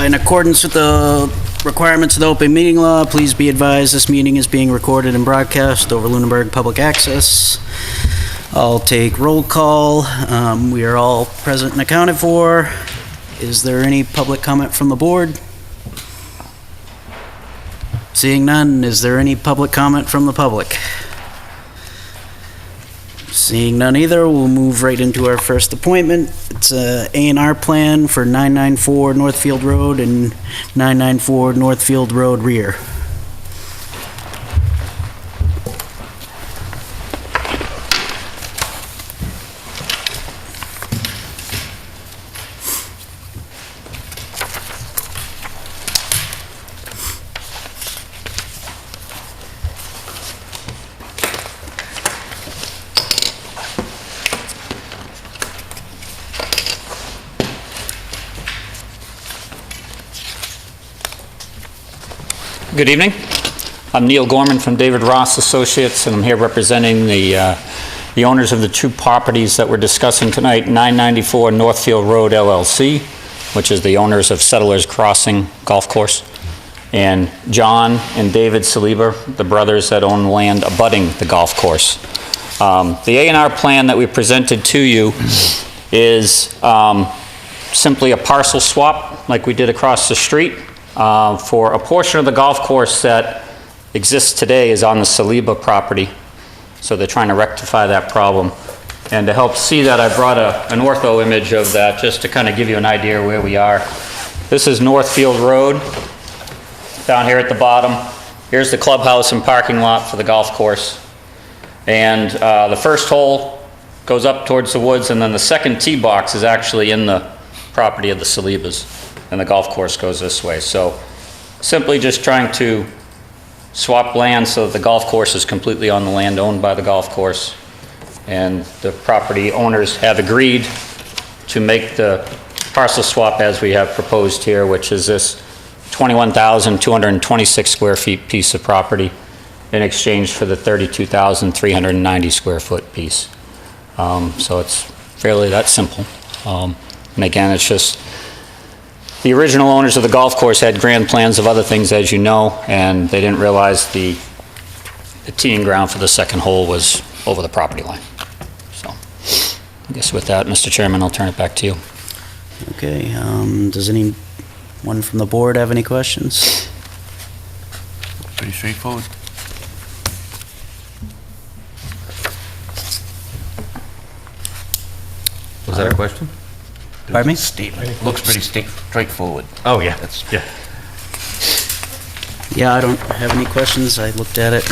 In accordance with the requirements of the open meeting law, please be advised this meeting is being recorded and broadcast over Lunenburg Public Access. I'll take roll call. We are all present and accounted for. Is there any public comment from the board? Seeing none, is there any public comment from the public? Seeing none either, we'll move right into our first appointment. It's a A&R plan for 994 Northfield Road and 994 Northfield Road rear. Good evening. I'm Neil Gorman from David Ross Associates, and I'm here representing the owners of the two properties that we're discussing tonight, 994 Northfield Road LLC, which is the owners of Settlers Crossing Golf Course, and John and David Saliba, the brothers that own land abutting the golf course. The A&R plan that we presented to you is simply a parcel swap like we did across the street. For a portion of the golf course that exists today is on the Saliba property, so they're trying to rectify that problem. And to help see that, I brought an ortho image of that just to kind of give you an idea where we are. This is Northfield Road, down here at the bottom. Here's the clubhouse and parking lot for the golf course. And the first hole goes up towards the woods, and then the second tee box is actually in the property of the Salibas. And the golf course goes this way. So simply just trying to swap land so that the golf course is completely on the land owned by the golf course. And the property owners have agreed to make the parcel swap as we have proposed here, which is this 21,226 square feet piece of property in exchange for the 32,390 square foot piece. So it's fairly that simple. And again, it's just, the original owners of the golf course had grand plans of other things, as you know, and they didn't realize the teeing ground for the second hole was over the property line. So I guess with that, Mr. Chairman, I'll turn it back to you. Okay, does anyone from the board have any questions? Pretty straightforward. Was that a question? Pardon me? Statement. Looks pretty straightforward. Oh, yeah. Yeah. Yeah, I don't have any questions. I looked at it.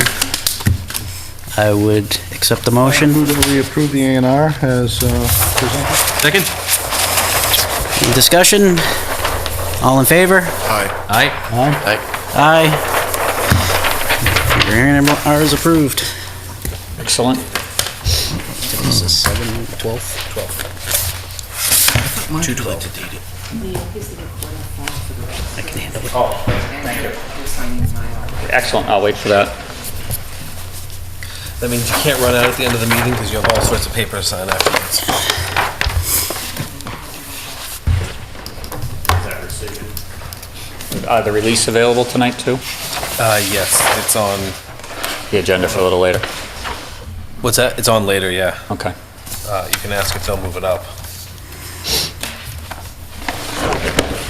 I would accept the motion. I move that we approve the A&R as presented. Second? Any discussion? All in favor? Aye. Aye. Aye. Aye. Your A&R is approved. Excellent. This is 7/12? 12. 2/12. I can handle it. Oh, thank you. Excellent, I'll wait for that. That means you can't run out at the end of the meeting because you have all sorts of paper to sign afterwards. The release available tonight too? Yes, it's on, The agenda for a little later. what's that? It's on later, yeah. Okay. You can ask if they'll move it up.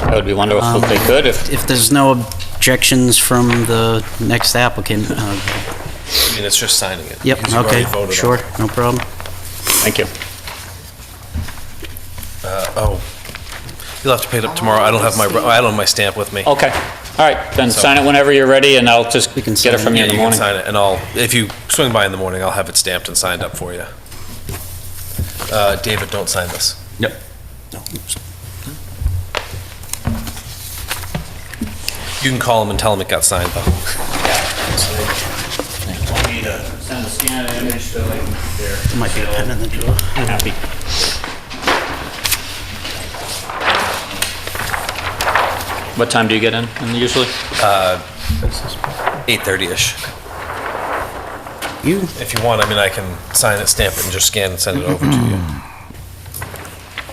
That would be wonderful if they could. If there's no objections from the next applicant, I mean, it's just signing it. yep, because you've okay, already voted on sure, it. no problem. Thank you. You'll have to pay it up tomorrow. I don't have my stamp with me. Okay, all right, then sign it whenever you're ready and I'll just We can get it sign from it. you in Yeah, the you can morning. sign it, and if you swing by in the morning, I'll have it stamped and signed up for you. David, don't sign this. Yep. You can call him and tell him it got signed, though. Want me to send a scan image so they can there? There might be a pen in the drawer. I'm happy. What time do you get in usually? 8:30-ish. You, If you want, I mean, I can sign it, stamp it, and just scan and send it over to you.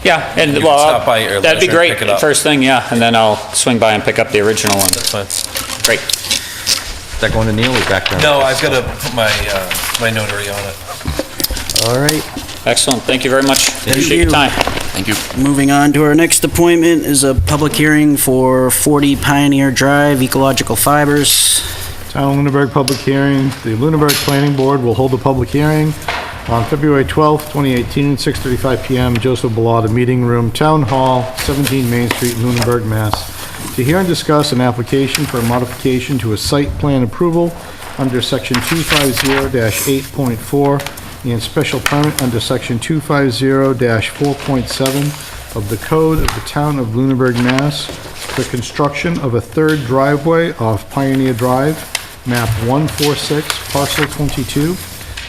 Yeah, and You can well, stop by or let that'd be us know and great. pick it up. First thing, yeah, and then I'll swing by and pick up the original one. That's fine. Great. Is that going to Neil or back down? No, I've got to put my, my notary on it. All right. Excellent. Thank you very much. Appreciate you. your time. Thank you. Moving on to our next appointment is a public hearing for 40 Pioneer Drive, Ecological Fibers. Town of Lunenburg public hearing. The Lunenburg Planning Board will hold a public hearing on February 12th, 2018, 6:35 PM, Joseph Bellata Meeting Room, Town Hall, 17 Main Street, Lunenburg, Mass. To hear and discuss an application for a modification to a site plan approval under Section 250-8.4 and special permit under Section 250-4.7 of the Code of the Town of Lunenburg, Mass. The construction of a third driveway off Pioneer Drive, map 146, parcel 22.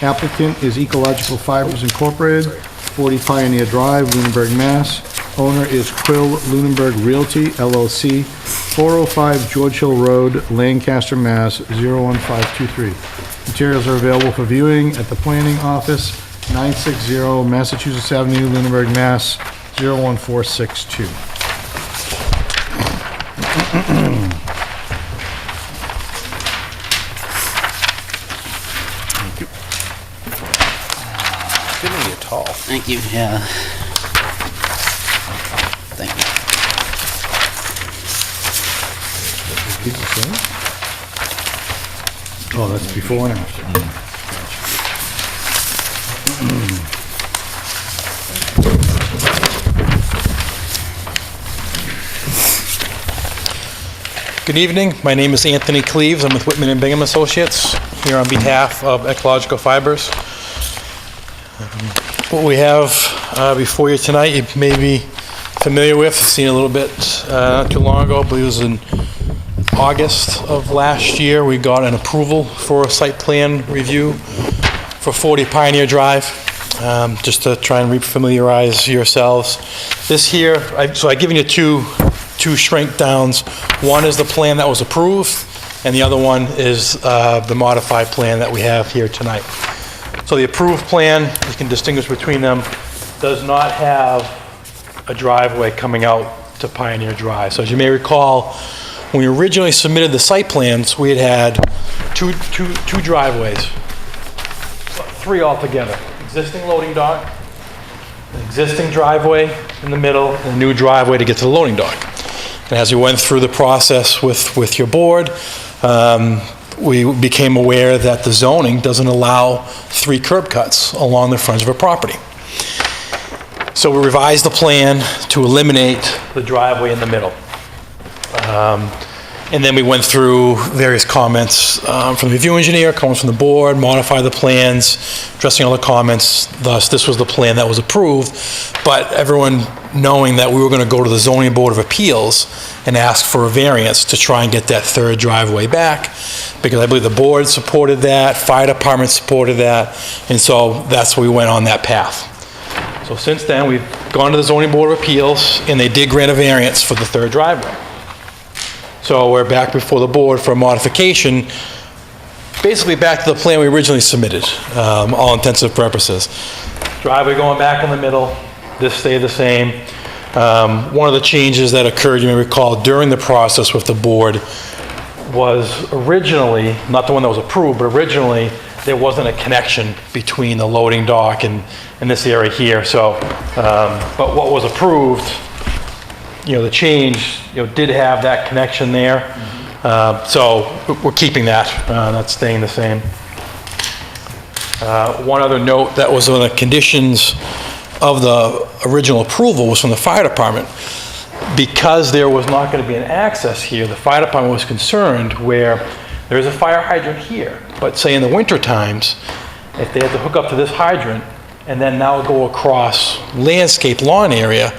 Applicant is Ecological Fibers Incorporated, 40 Pioneer Drive, Lunenburg, Mass. Owner is Quill Lunenburg Realty, LLC, 405 George Hill Road, Lancaster, Mass. 01523. Materials are available for viewing at the Planning Office, 960 Massachusetts Avenue, Lunenburg, Mass. 01462. Didn't get tall. Thank you, yeah. Thank you. Oh, that's before and after. Good evening. My name is Anthony Cleaves. I'm with Whitman and Bingham Associates, here on behalf of Ecological Fibers. What we have before you tonight, you may be familiar with, seen a little bit not too long ago, I believe it was in August of last year, we got an approval for a site plan review for 40 Pioneer Drive, just to try and refamiliarize yourselves. This here, so I've given you two shrink downs. One is the plan that was approved, and the other one is the modified plan that we have here tonight. So the approved plan, you can distinguish between them, does not have a driveway coming out to Pioneer Drive. So as you may recall, when we originally submitted the site plans, we had two driveways, three altogether. Existing loading dock, an existing driveway in the middle, and a new driveway to get to the loading dock. And as we went through the process with your board, we became aware that the zoning doesn't allow 3 curb cuts along the frontage of a property. So we revised the plan to eliminate the driveway in the middle. And then we went through various comments from the review engineer, comments from the board, modified the plans, addressing all the comments. Thus, this was the plan that was approved. But everyone knowing that we were going to go to the Zoning Board of Appeals and ask for a variance to try and get that third driveway back, because I believe the board supported that, fire department supported that, and so that's why we went on that path. So since then, we've gone to the Zoning Board of Appeals, and they did grant a variance for the third driveway. So we're back before the board for a modification, basically back to the plan we originally submitted, all intents and purposes. Driveway going back in the middle, this stayed the same. One of the changes that occurred, you may recall, during the process with the board was originally, not the one that was approved, but originally there wasn't a connection between the loading dock and this area here. So, but what was approved, the change, did have that connection there. So we're keeping that. That's staying the same. One other note that was one of the conditions of the original approval was from the fire department. Because there was not going to be an access here, the fire department was concerned where there is a fire hydrant here, but say in the winter times, if they had to hook up to this hydrant and then now go across landscape lawn area,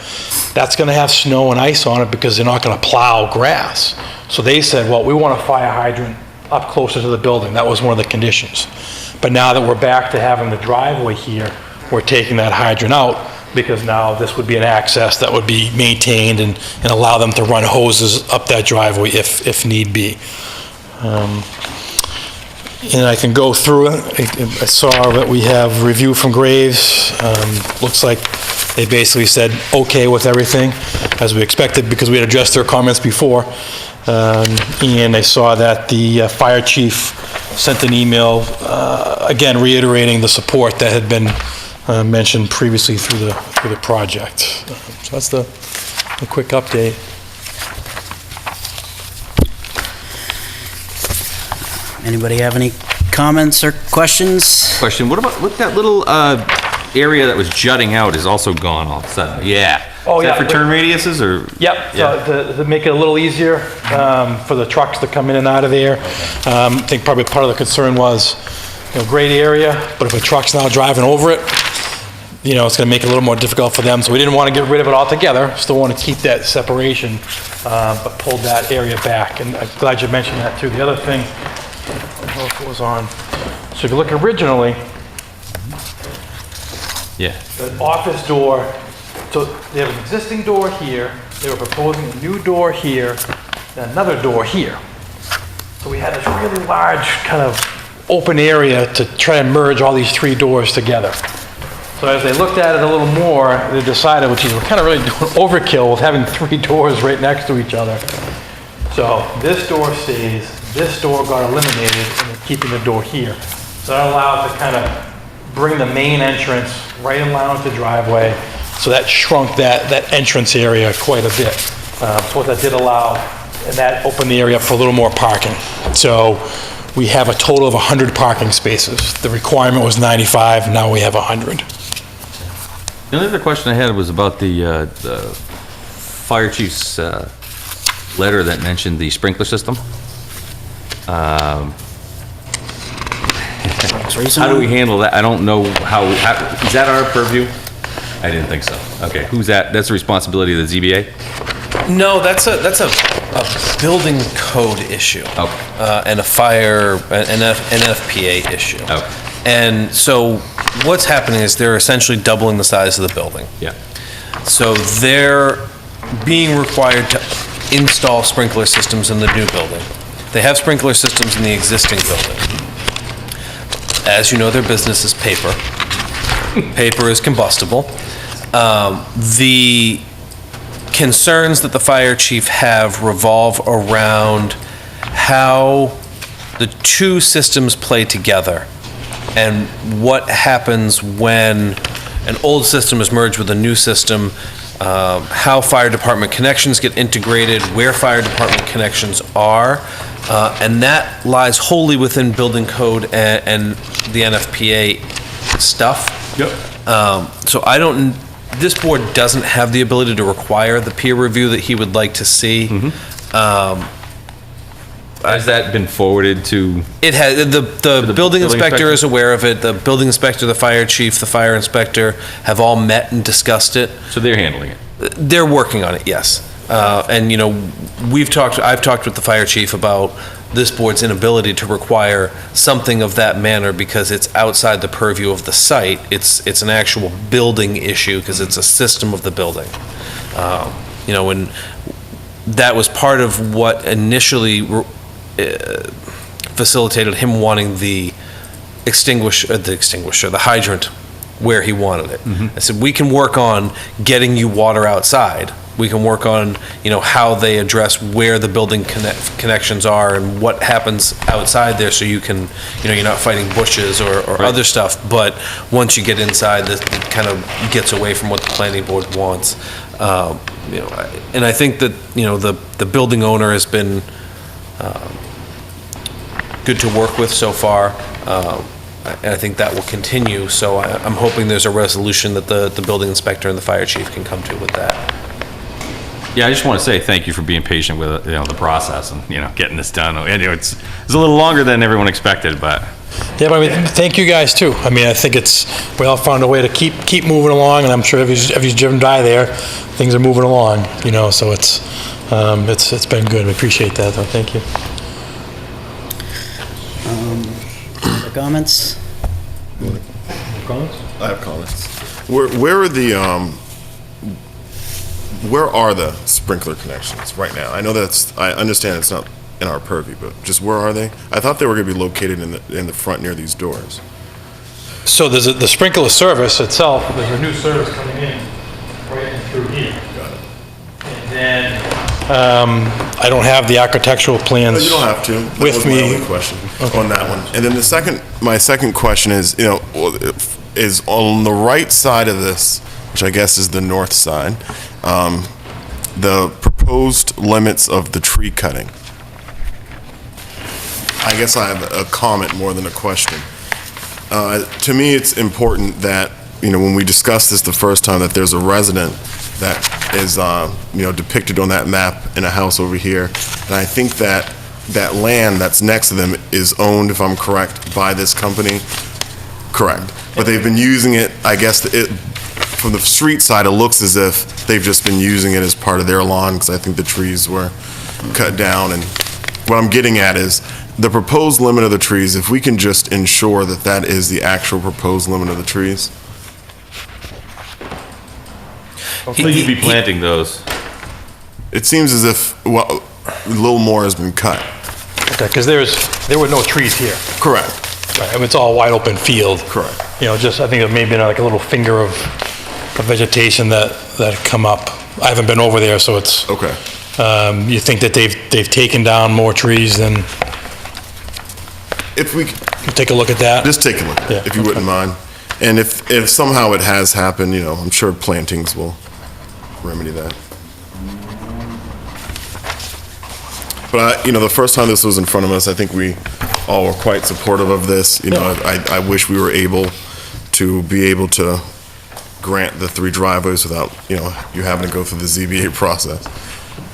that's going to have snow and ice on it because they're not going to plow grass. So they said, well, we want a fire hydrant up closer to the building. That was one of the conditions. But now that we're back to having the driveway here, we're taking that hydrant out because now this would be an access that would be maintained and allow them to run hoses up that driveway if need be. And I can go through it. I saw that we have review from Graves. Looks like They basically said okay with everything, as we expected, because we had addressed their comments before. And they saw that the fire chief sent an email, again reiterating the support that had been mentioned previously through the project. So that's the quick update. Anybody have any comments or questions? Question, what that little area that was jutting out is also gone all of a sudden? Yeah. Oh, Is yeah. that for turn radiuses or? Yep, Yeah. to make it a little easier for the trucks to come in and out of there. I think probably part of the concern was, great area, but if a truck's now driving over it, it's gonna make it a little more difficult for them, so we didn't want to get rid of it altogether, still want to keep that separation, but pulled that area back, and I'm glad you mentioned that too. The other thing, I don't know if it was on, so if you look originally, Yeah. the office door, so they have an existing door here, they were proposing a new door here, and another door here. So we had this really large kind of open area to try and merge all these three doors together. So as they looked at it a little more, they decided, which is we're kind of really doing overkill with having three doors right next to each other. So this door stays, this door got eliminated, and they're keeping the door here. So that allowed to kind of bring the main entrance right in line with the driveway. So that shrunk that entrance area quite a bit. So what that did allow, and that opened the area up for a little more parking. So we have a total of 100 parking spaces. The requirement was 95, now we have 100. The only other question I had was about the fire chief's letter that mentioned the sprinkler system. How do we handle that? I don't know how, is that our purview? I didn't think so. Okay, who's that? That's the responsibility of the ZBA? No, that's a building code issue. Okay. And a fire, an NFPA issue. Okay. And so what's happening is they're essentially doubling the size of the building. Yeah. So they're being required to install sprinkler systems in the new building. They have sprinkler systems in the existing building. As you know, their business is paper. Paper is combustible. The concerns that the fire chief have revolve around how the two systems play together and what happens when an old system is merged with a new system, how fire department connections get integrated, where fire department connections are, and that lies wholly within building code and the NFPA stuff. Yep. So this board doesn't have the ability to require the peer review that he would like to see. Has that been forwarded to? It has, the building building inspector inspector? is aware of it, the building inspector, the fire chief, the fire inspector have all met and discussed it. So they're handling it? They're working on it, yes. And, I've talked with the fire chief about this board's inability to require something of that manner because it's outside the purview of the site. It's an actual building issue because it's a system of the building. And that was part of what initially facilitated him wanting the hydrant where he wanted it. I said, we can work on getting you water outside. We can work on, how they address where the building connections are and what happens outside there so you can, you're not fighting bushes or other stuff. But once you get inside, it kind of gets away from what the planning board wants. And I think that, the building owner has been good to work with so far. And I think that will continue. So I'm hoping there's a resolution that the building inspector and the fire chief can come to with that. Yeah, I just want to say thank you for being patient with, the process and, getting this done. It's a little longer than everyone expected, but. Yeah, but thank you guys too. I think we all found a way to keep moving along, and I'm sure if you've driven by there, things are moving along, so it's been good. We appreciate that, though. Thank you. Other comments? Comments? I have comments. Where are the sprinkler connections right now? I understand it's not in our purview, but just where are they? I thought they were going to be located in the front near these doors. So there's the sprinkler service itself, there's a new service coming in I don't have the architectural No, plans. you don't have to. That With was me. my only question on that one. And then my second question is, is on the right side of this, which I guess is the north side, the proposed limits of the tree cutting. I guess I have a comment more than a question. To me, it's important that, when we discussed this the first time, that there's a resident that is, depicted on that map in a house over here. And I think that that land that's next to them is owned, if I'm correct, by this company. Correct. But they've been using it, I guess, from the street side, it looks as if they've just been using it as part of their lawn, because I think the trees were cut down. And what I'm getting at is, the proposed limit of the trees, if we can just ensure that that is the actual proposed limit of the trees. Hopefully you'd be planting those. It seems as if, a little more has been cut. Okay, because there were no trees here. Correct. Right, I mean, it's all wide open field. Correct. Just, I think it may have been like a little finger of vegetation that had come up. I haven't been over there, so it's, Okay. you think that they've taken down more trees than, If we, we'll take a look at that? just take a look, Yeah, if you wouldn't mind. And if somehow it has happened, I'm sure plantings will remedy that. But the first time this was in front of us, I think we all were quite supportive of this. I wish we were able to grant the 3 driveways without, you having to go through the ZBA process.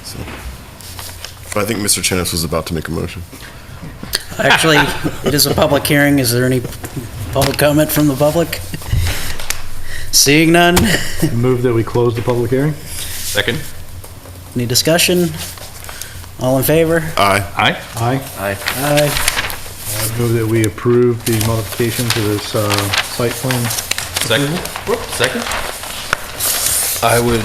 So, but I think Mr. Chennis was about to make a motion. Actually, it is a public hearing. Is there any public comment from the public? Seeing none? Move that we close the public hearing? Second? Any discussion? All in favor? Aye. Aye? Aye. Aye. I move that we approve the modification to this site plan. Second? Second? I would,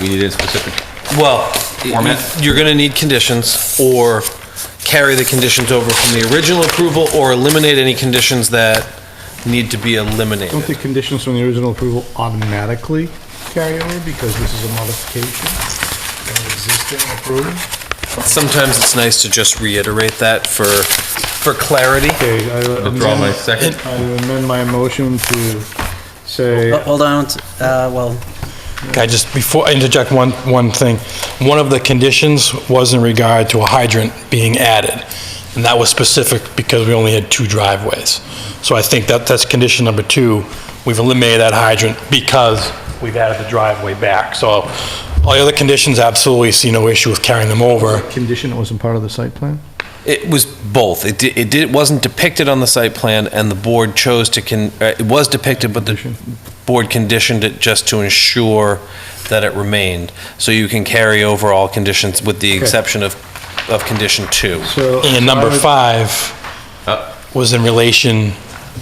We need a specific. well, Format? you're going to need conditions, or carry the conditions over from the original approval, or eliminate any conditions that need to be Don't the eliminated. conditions from the original approval automatically carry over because this is a modification of existing approval? Sometimes it's nice to just reiterate that for clarity. Okay, Withdraw my second. I amend my motion to say, Hold on, well, Can I just, before I interject one thing, one of the conditions was in regard to a hydrant being added, and that was specific because we only had 2 driveways. So I think that's condition number 2. We've eliminated that hydrant because we've added the driveway back. So all the other conditions, absolutely see no issue with carrying them over. condition that wasn't part of the site plan? It was both. It wasn't depicted on the site plan, and the board chose to, it was depicted, but the board conditioned it just to ensure that it remained. So you can carry over all conditions with the exception of condition 2. So. And number I would- 5 was in relation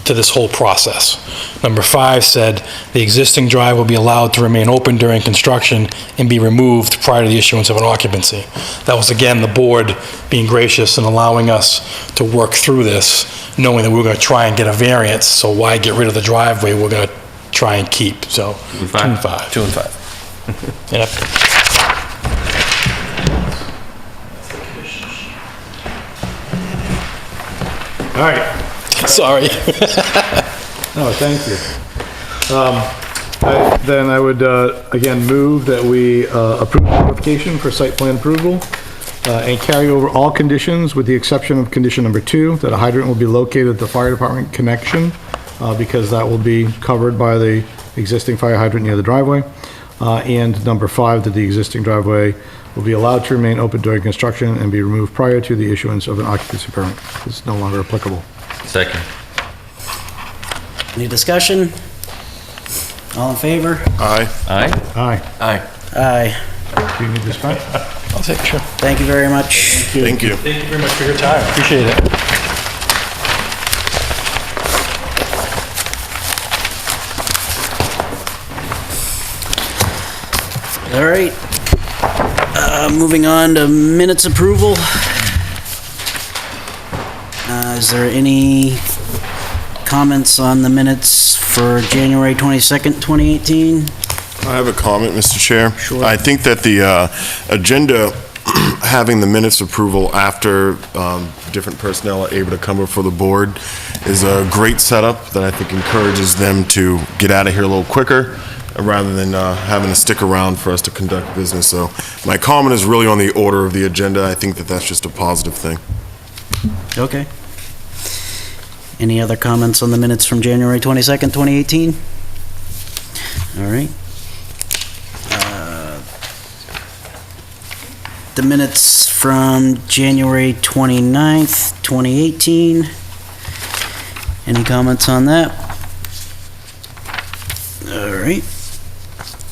to this whole process. Number 5 said, "The existing drive will be allowed to remain open during construction and be removed prior to the issuance of an occupancy." That was, again, the board being gracious and allowing us to work through this, knowing that we were going to try and get a variance, so why get rid of the driveway we're going to try and keep, so. 2 and 5. 2 and 5. And if- All right. Sorry. No, thank you. Then I would, again, move that we approve the application for site plan approval and carry over all conditions with the exception of condition number 2, that a hydrant will be located at the fire department connection because that will be covered by the existing fire hydrant near the driveway. And number 5, that the existing driveway will be allowed to remain open during construction and be removed prior to the issuance of an occupancy permit. It's no longer applicable. Second. any discussion? All in favor? Aye. Aye? Aye. Aye. Aye. Do you need this back? I'll take, sure. Thank you very much. Thank you. Thank you very much for your time. Appreciate it. All right. Moving on to minutes approval. Is there any comments on the minutes for January 22nd, 2018? I have a comment, Mr. Chair. Sure. I think that the agenda, having the minutes approval after different personnel are able to come before the board is a great setup that I think encourages them to get out of here a little quicker rather than having to stick around for us to conduct business. So my comment is really on the order of the agenda. I think that that's just a positive thing. Okay. Any other comments on the minutes from January 22nd, 2018? All right. The minutes from January 29th, 2018. Any comments on that? All right.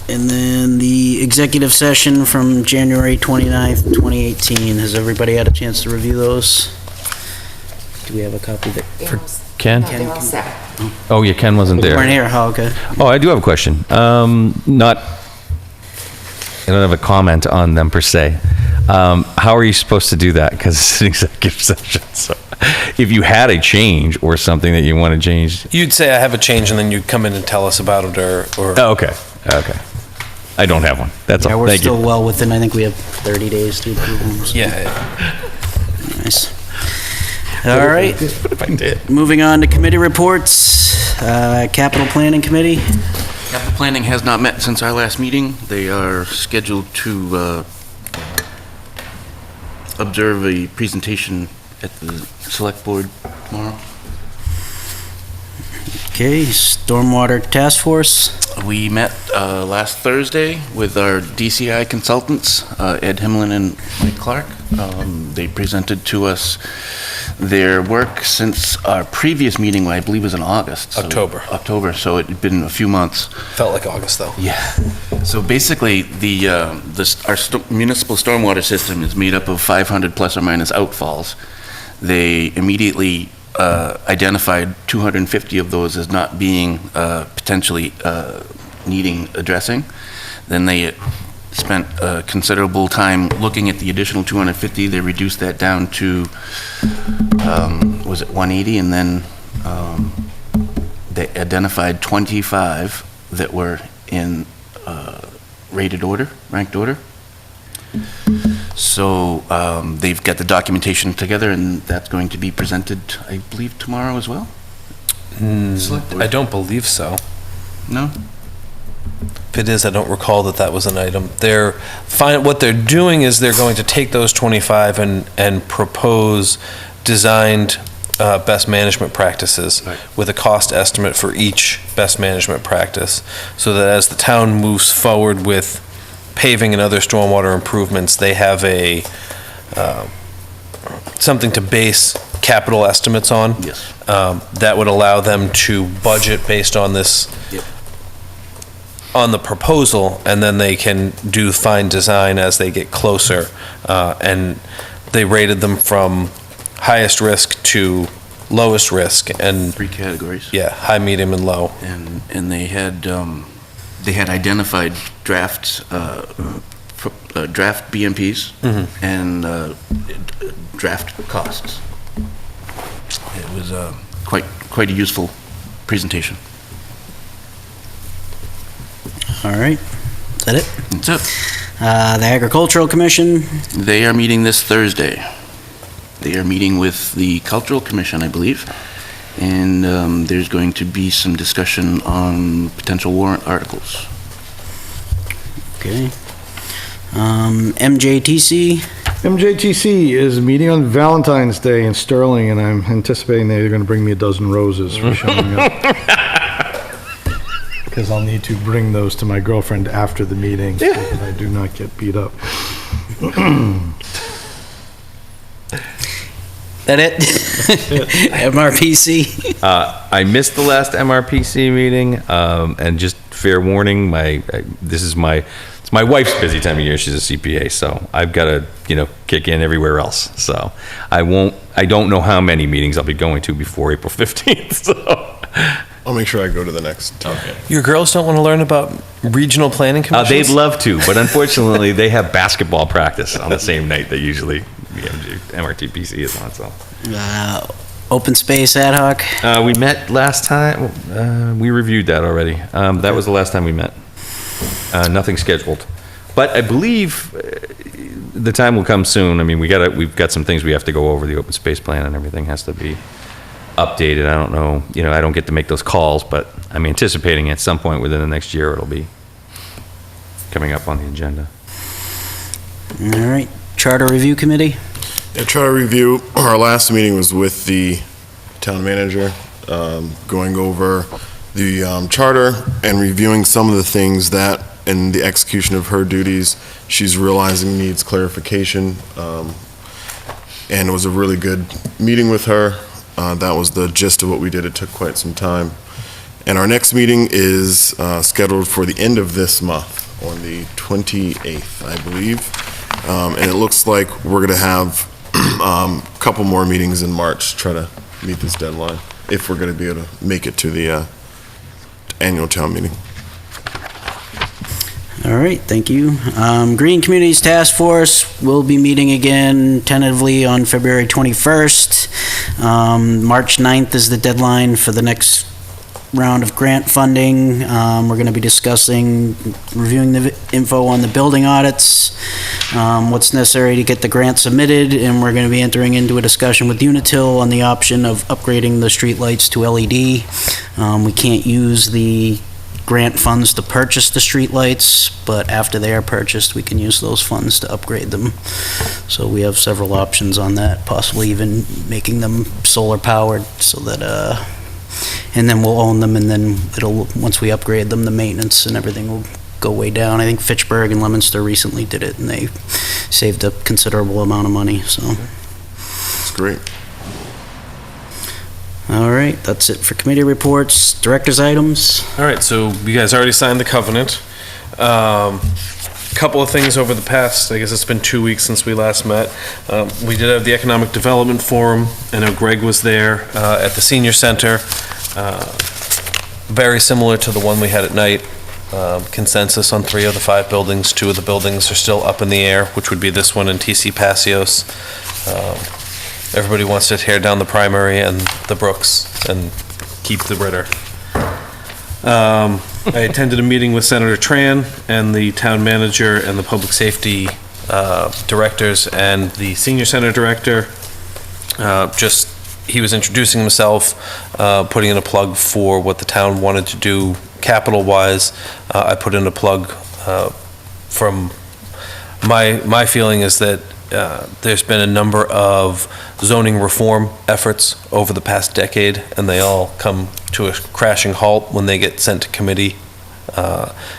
And then the executive session from January 29th, 2018. Has everybody had a chance to review those? Do we have a copy that? Ken? They're all set. Oh, yeah, Ken wasn't You there. weren't here, oh, okay. Oh, I do have a question. I don't have a comment on them per se. How are you supposed to do that? Because it's an executive session. So if you had a change or something that you want to change. You'd say I have a change, and then you'd come in and tell us about it, or Oh, okay. Okay. I don't have one. That's Yeah, all. we're Thank still you. well within, I think we have 30 days to approve them. so- yeah. Nice. All right, What if I did? moving on to committee reports. Capital Planning Committee. Capital Planning has not met since our last meeting. They are scheduled to observe a presentation at the Select Board tomorrow. Okay, Stormwater Task Force. We met last Thursday with our DCI consultants, Ed Himlin and Mike Clark. They presented to us their work since our previous meeting, I believe was in August. so- October, so it had been a few months. Felt like August, though. Yeah. So basically, our municipal stormwater system is made up of 500 plus or minus outfalls. They immediately identified 250 of those as not being potentially needing addressing. Then they spent considerable time looking at the additional 250. They reduced that down to, was it 180? And then they identified 25 that were in rated order, ranked order. So they've got the documentation together, and that's going to be presented, I believe, tomorrow as well? I don't believe so. No? If it is, I don't recall that was an item. What they're doing is they're going to take those 25 and propose designed best management practices Right. with a cost estimate for each best management practice, so that as the town moves forward with paving and other stormwater improvements, they have something to base capital estimates on. Yes. That would allow them to budget based on this, Yep. on the proposal, and then they can do fine design as they get closer. And they rated them from highest risk to lowest risk, and 3 categories. yeah, high, medium, and low. And they had identified drafts, draft BMPs and draft costs. It was quite a useful presentation. All right, is that it? That's it. The Agricultural Commission. They are meeting this Thursday. They are meeting with the Cultural Commission, I believe, and there's going to be some discussion on potential warrant articles. Okay. MJTC. MJTC is meeting on Valentine's Day in Sterling, and I'm anticipating they're going to bring me a dozen roses for showing up. Because I'll need to bring those to my girlfriend after the meeting, so that I do not get beat up. That it? MRPC. I missed the last MRPC meeting, and just fair warning, it's my wife's busy time of year. She's a CPA, so I've got to, kick in everywhere else. So I don't know how many meetings I'll be going to before April 15th, so. I'll make sure I go to the next. Okay. Your girls don't want to learn about regional planning commissions? They'd love to, but unfortunately, they have basketball practice on the same night that usually the MRTPC is on, so. Open Space Ad Hoc. We met last time, we reviewed that already. That was the last time we met. Nothing scheduled. But I believe the time will come soon. I mean, we've got some things we have to go over. The open space plan and everything has to be updated. I don't know, I don't get to make those calls, but I'm anticipating at some point within the next year it'll be coming up on the agenda. All right, Charter Review Committee? Yeah, Charter Review, our last meeting was with the town manager, going over the charter and reviewing some of the things that, in the execution of her duties, she's realizing needs clarification. And it was a really good meeting with her. That was the gist of what we did. It took quite some time. And our next meeting is scheduled for the end of this month, on the 28th, I believe. And it looks like we're going to have a couple more meetings in March to try to meet this deadline, if we're going to be able to make it to the annual town meeting. All right, thank you. Green Communities Task Force will be meeting again tentatively on February 21st. March 9th is the deadline for the next round of grant funding. We're going to be discussing, reviewing the info on the building audits, what's necessary to get the grant submitted, and we're going to be entering into a discussion with Unitil on the option of upgrading the streetlights to LED. We can't use the grant funds to purchase the streetlights, but after they are purchased, we can use those funds to upgrade them. So we have several options on that, possibly even making them solar powered so that, and then we'll own them, and then once we upgrade them, the maintenance and everything will go way down. I think Fitchburg and Leominster recently did it, and they saved a considerable amount of money, so. It's great. All right, that's it for committee reports. Director's items? All right, so you guys already signed the covenant. Couple of things over the past, I guess it's been 2 weeks since we last met. We did have the Economic Development Forum. I know Greg was there at the Senior Center. Very similar to the one we had at night. Consensus on 3 of the 5 buildings. 2 of the buildings are still up in the air, which would be this one and TC Passios. Everybody wants to tear down the Primary and the Brooks and keep the Ritter. I attended a meeting with Senator Tran and the town manager and the public safety directors and the senior center director. He was introducing himself, putting in a plug for what the town wanted to do capital-wise. I put in a plug from my feeling is that there's been a number of zoning reform efforts over the past decade, and they all come to a crashing halt when they get sent to committee.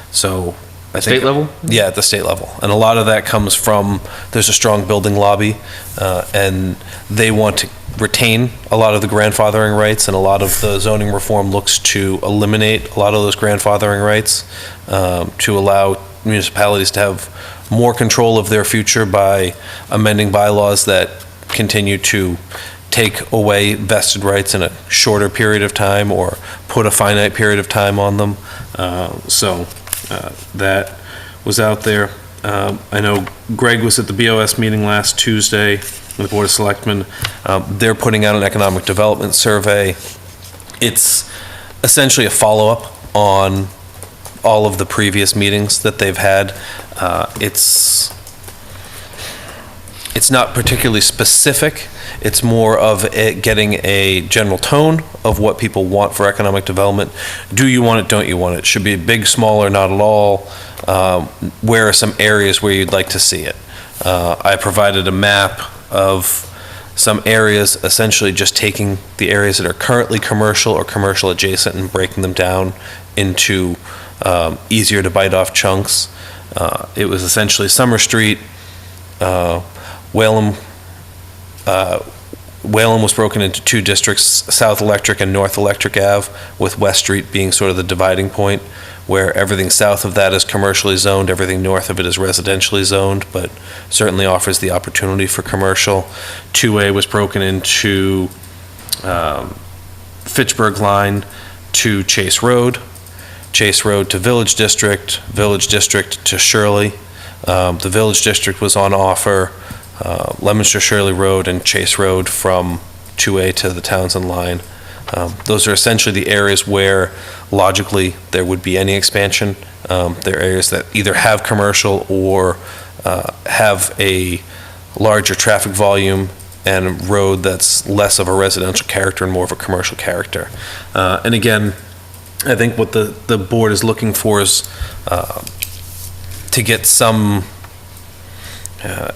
So I think, State level? Yeah, at the state level. And a lot of that comes from, there's a strong building lobby, and they want to retain a lot of the grandfathering rights, and a lot of the zoning reform looks to eliminate a lot of those grandfathering rights, to allow municipalities to have more control of their future by amending bylaws that continue to take away vested rights in a shorter period of time or put a finite period of time on them. So that was out there. I know Greg was at the BOS meeting last Tuesday with the Board of Selectmen. They're putting out an economic development survey. It's essentially a follow-up on all of the previous meetings that they've had. It's not particularly specific. It's more of getting a general tone of what people want for economic development. Do you want it, don't you want it? Should be big, small, or not at all? Where are some areas where you'd like to see it? I provided a map of some areas, essentially just taking the areas that are currently commercial or commercial adjacent and breaking them down into easier to bite off chunks. It was essentially Summer Street, Whalum was broken into 2 districts, South Electric and North Electric Ave, with West Street being sort of the dividing point, where everything south of that is commercially zoned, everything north of it is residentially zoned, but certainly offers the opportunity for commercial. 2A was broken into Fitchburg line to Chase Road to Village District to Shirley. The Village District was on offer, Leominster Shirley Road and Chase Road from 2A to the Townsend line. Those are essentially the areas where logically there would be any expansion. They're areas that either have commercial or have a larger traffic volume and a road that's less of a residential character and more of a commercial character. And again, I think what the board is looking for is to get some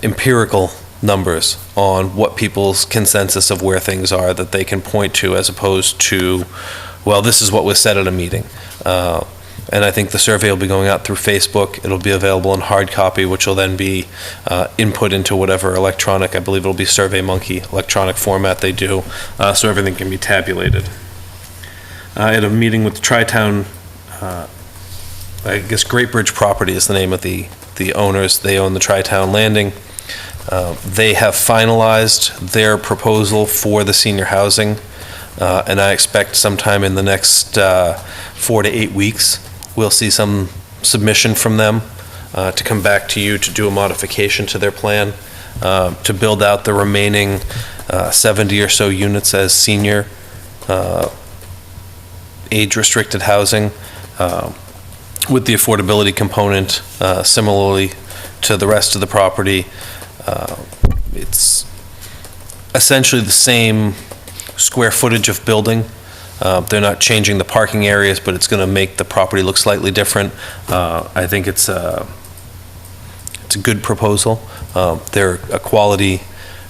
empirical numbers on what people's consensus of where things are that they can point to, as opposed to, well, this is what was said at a meeting. And I think the survey will be going out through Facebook. It'll be available in hard copy, which will then be input into whatever electronic, I believe it'll be SurveyMonkey electronic format they do, so everything can be tabulated. I had a meeting with the Tri-Town, I guess Great Bridge Property is the name of the owners. They own the Tri-Town Landing. They have finalized their proposal for the senior housing, and I expect sometime in the next 4 to 8 weeks, we'll see some submission from them to come back to you to do a modification to their plan, to build out the remaining 70 or so units as senior age-restricted housing, with the affordability component similarly to the rest of the property. It's essentially the same square footage of building. They're not changing the parking areas, but it's going to make the property look slightly different. I think it's a good proposal. They're a quality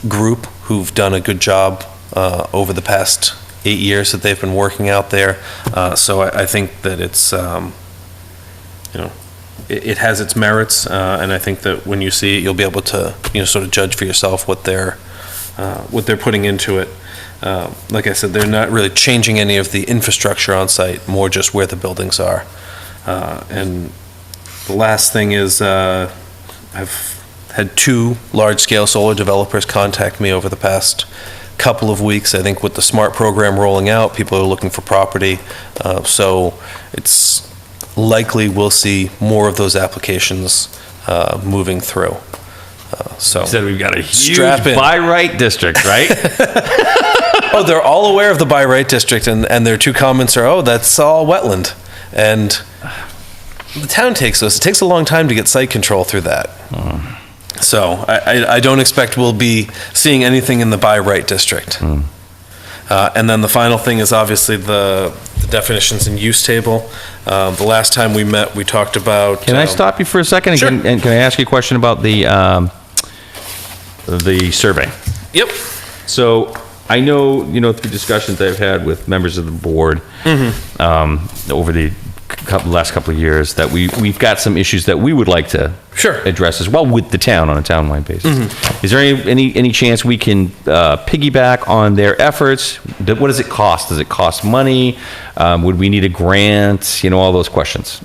group who've done a good job over the past 8 years that they've been working out there. So I think that it's, it has its merits, and I think that when you see it, you'll be able to, sort of judge for yourself what they're putting into it. Like I said, they're not really changing any of the infrastructure on site, more just where the buildings are. And the last thing is, I've had 2 large-scale solar developers contact me over the past couple of weeks. I think with the SMART program rolling out, people are looking for property. So it's likely we'll see more of those applications moving through. So You said we've got a huge strap in. by right district, right? Oh, they're all aware of the by right district, and their 2 comments are, oh, that's all wetland. And the town takes those. It takes a long time to get site control through that. So I don't expect we'll be seeing anything in the by right district. And then the final thing is obviously the definitions and use table. The last time we met, we talked about. Can I stop you for a second? And Sure. and can I ask you a question about the survey? Yep. So I know, through discussions I've had with members of the board over the last couple of years, that we've got some issues that we would like to Sure. address as well with the town on a townwide basis. Is there any chance we can piggyback on their efforts? What does it cost? Does it cost money? Would we need a grant? All those questions.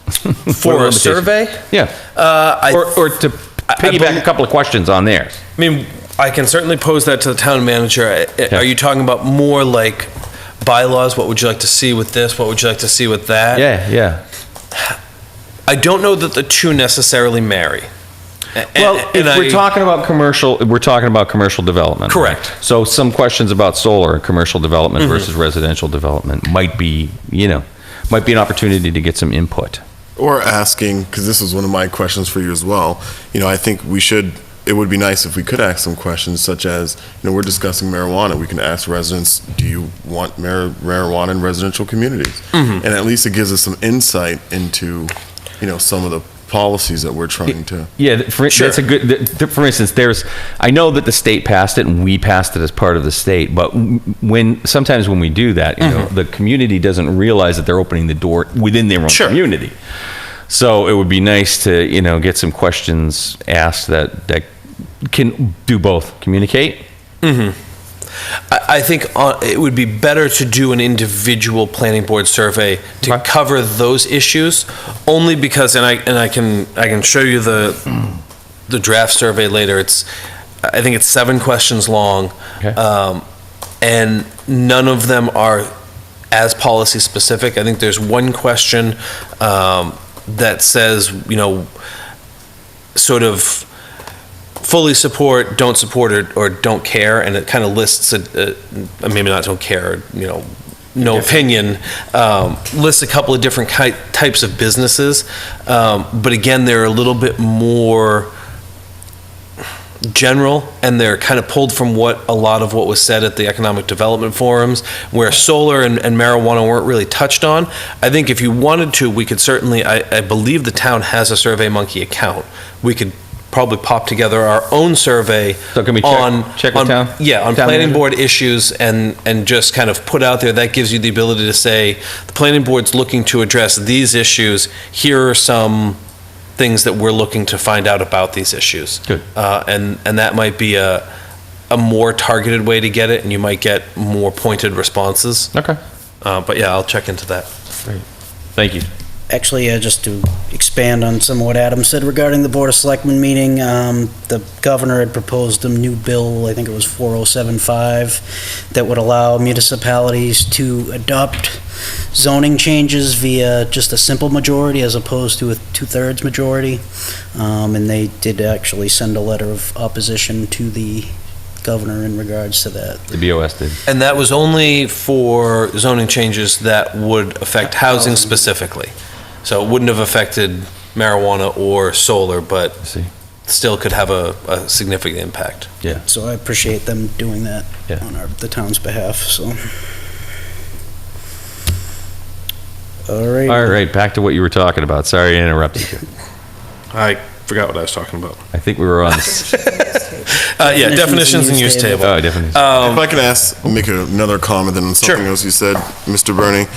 For a survey? Yeah. Or to piggyback a couple of questions on theirs. I mean, I can certainly pose that to the town manager. Are you talking about more like bylaws? What would you like to see with this? What would you like to see with that? Yeah. I don't know that the 2 necessarily marry. Well, if we're talking about commercial development. Correct. So some questions about solar and commercial development versus residential development might be an opportunity to get some input. Or asking, because this was one of my questions for you as well, I think it would be nice if we could ask some questions such as, we're discussing marijuana. We can ask residents, do you want marijuana in residential communities? And at least it gives us some insight into, some of the policies that we're trying to. Yeah, that's a good, for instance, I know that the state passed it and we passed it as part of the state, but sometimes when we do that, the community doesn't realize that they're opening the door within their own community. So it would be nice to, get some questions asked that can do both, communicate. I think it would be better to do an individual planning board survey to cover those issues, only because, and I can show you the draft survey later. I think it's 7 questions long, and none of them are as policy specific. I think there's one question that says, sort of fully support, don't support, or don't care, and it kind of lists maybe not don't care, no opinion, lists a couple of different types of businesses, but again, they're a little bit more general, and they're kind of pulled from a lot of what was said at the economic development forums, where solar and marijuana weren't really touched on. I think if you wanted to, we could certainly, I believe the town has a SurveyMonkey account. We could probably pop together our own survey So can we check with town? Yeah, on Town planning manager? board issues and just kind of put out there, that gives you the ability to say, the planning board's looking to address these issues. Here are some things that we're looking to find out about these issues. Good. And that might be a more targeted way to get it, and you might get more pointed responses. Okay. But yeah, I'll check into that. Thank you. Actually, just to expand on some of what Adam said regarding the Board of Selectmen meeting, the governor had proposed a new bill, I think it was 4075, that would allow municipalities to adopt zoning changes via just a simple majority as opposed to a two-thirds majority. And they did actually send a letter of opposition to the governor in regards to that. The BOS did. And that was only for zoning changes that would affect housing specifically. So it wouldn't have affected marijuana or solar, but See. still could have a significant impact. Yeah. So I appreciate them doing that Yeah. on the town's behalf, so. All right. All right, back to what you were talking about. Sorry I interrupted you. I forgot what I was talking about. I think we were on. Yeah, definitions and use table. Oh, definitely. If I can make another comment on something Sure. else you said, Mr. Bernie.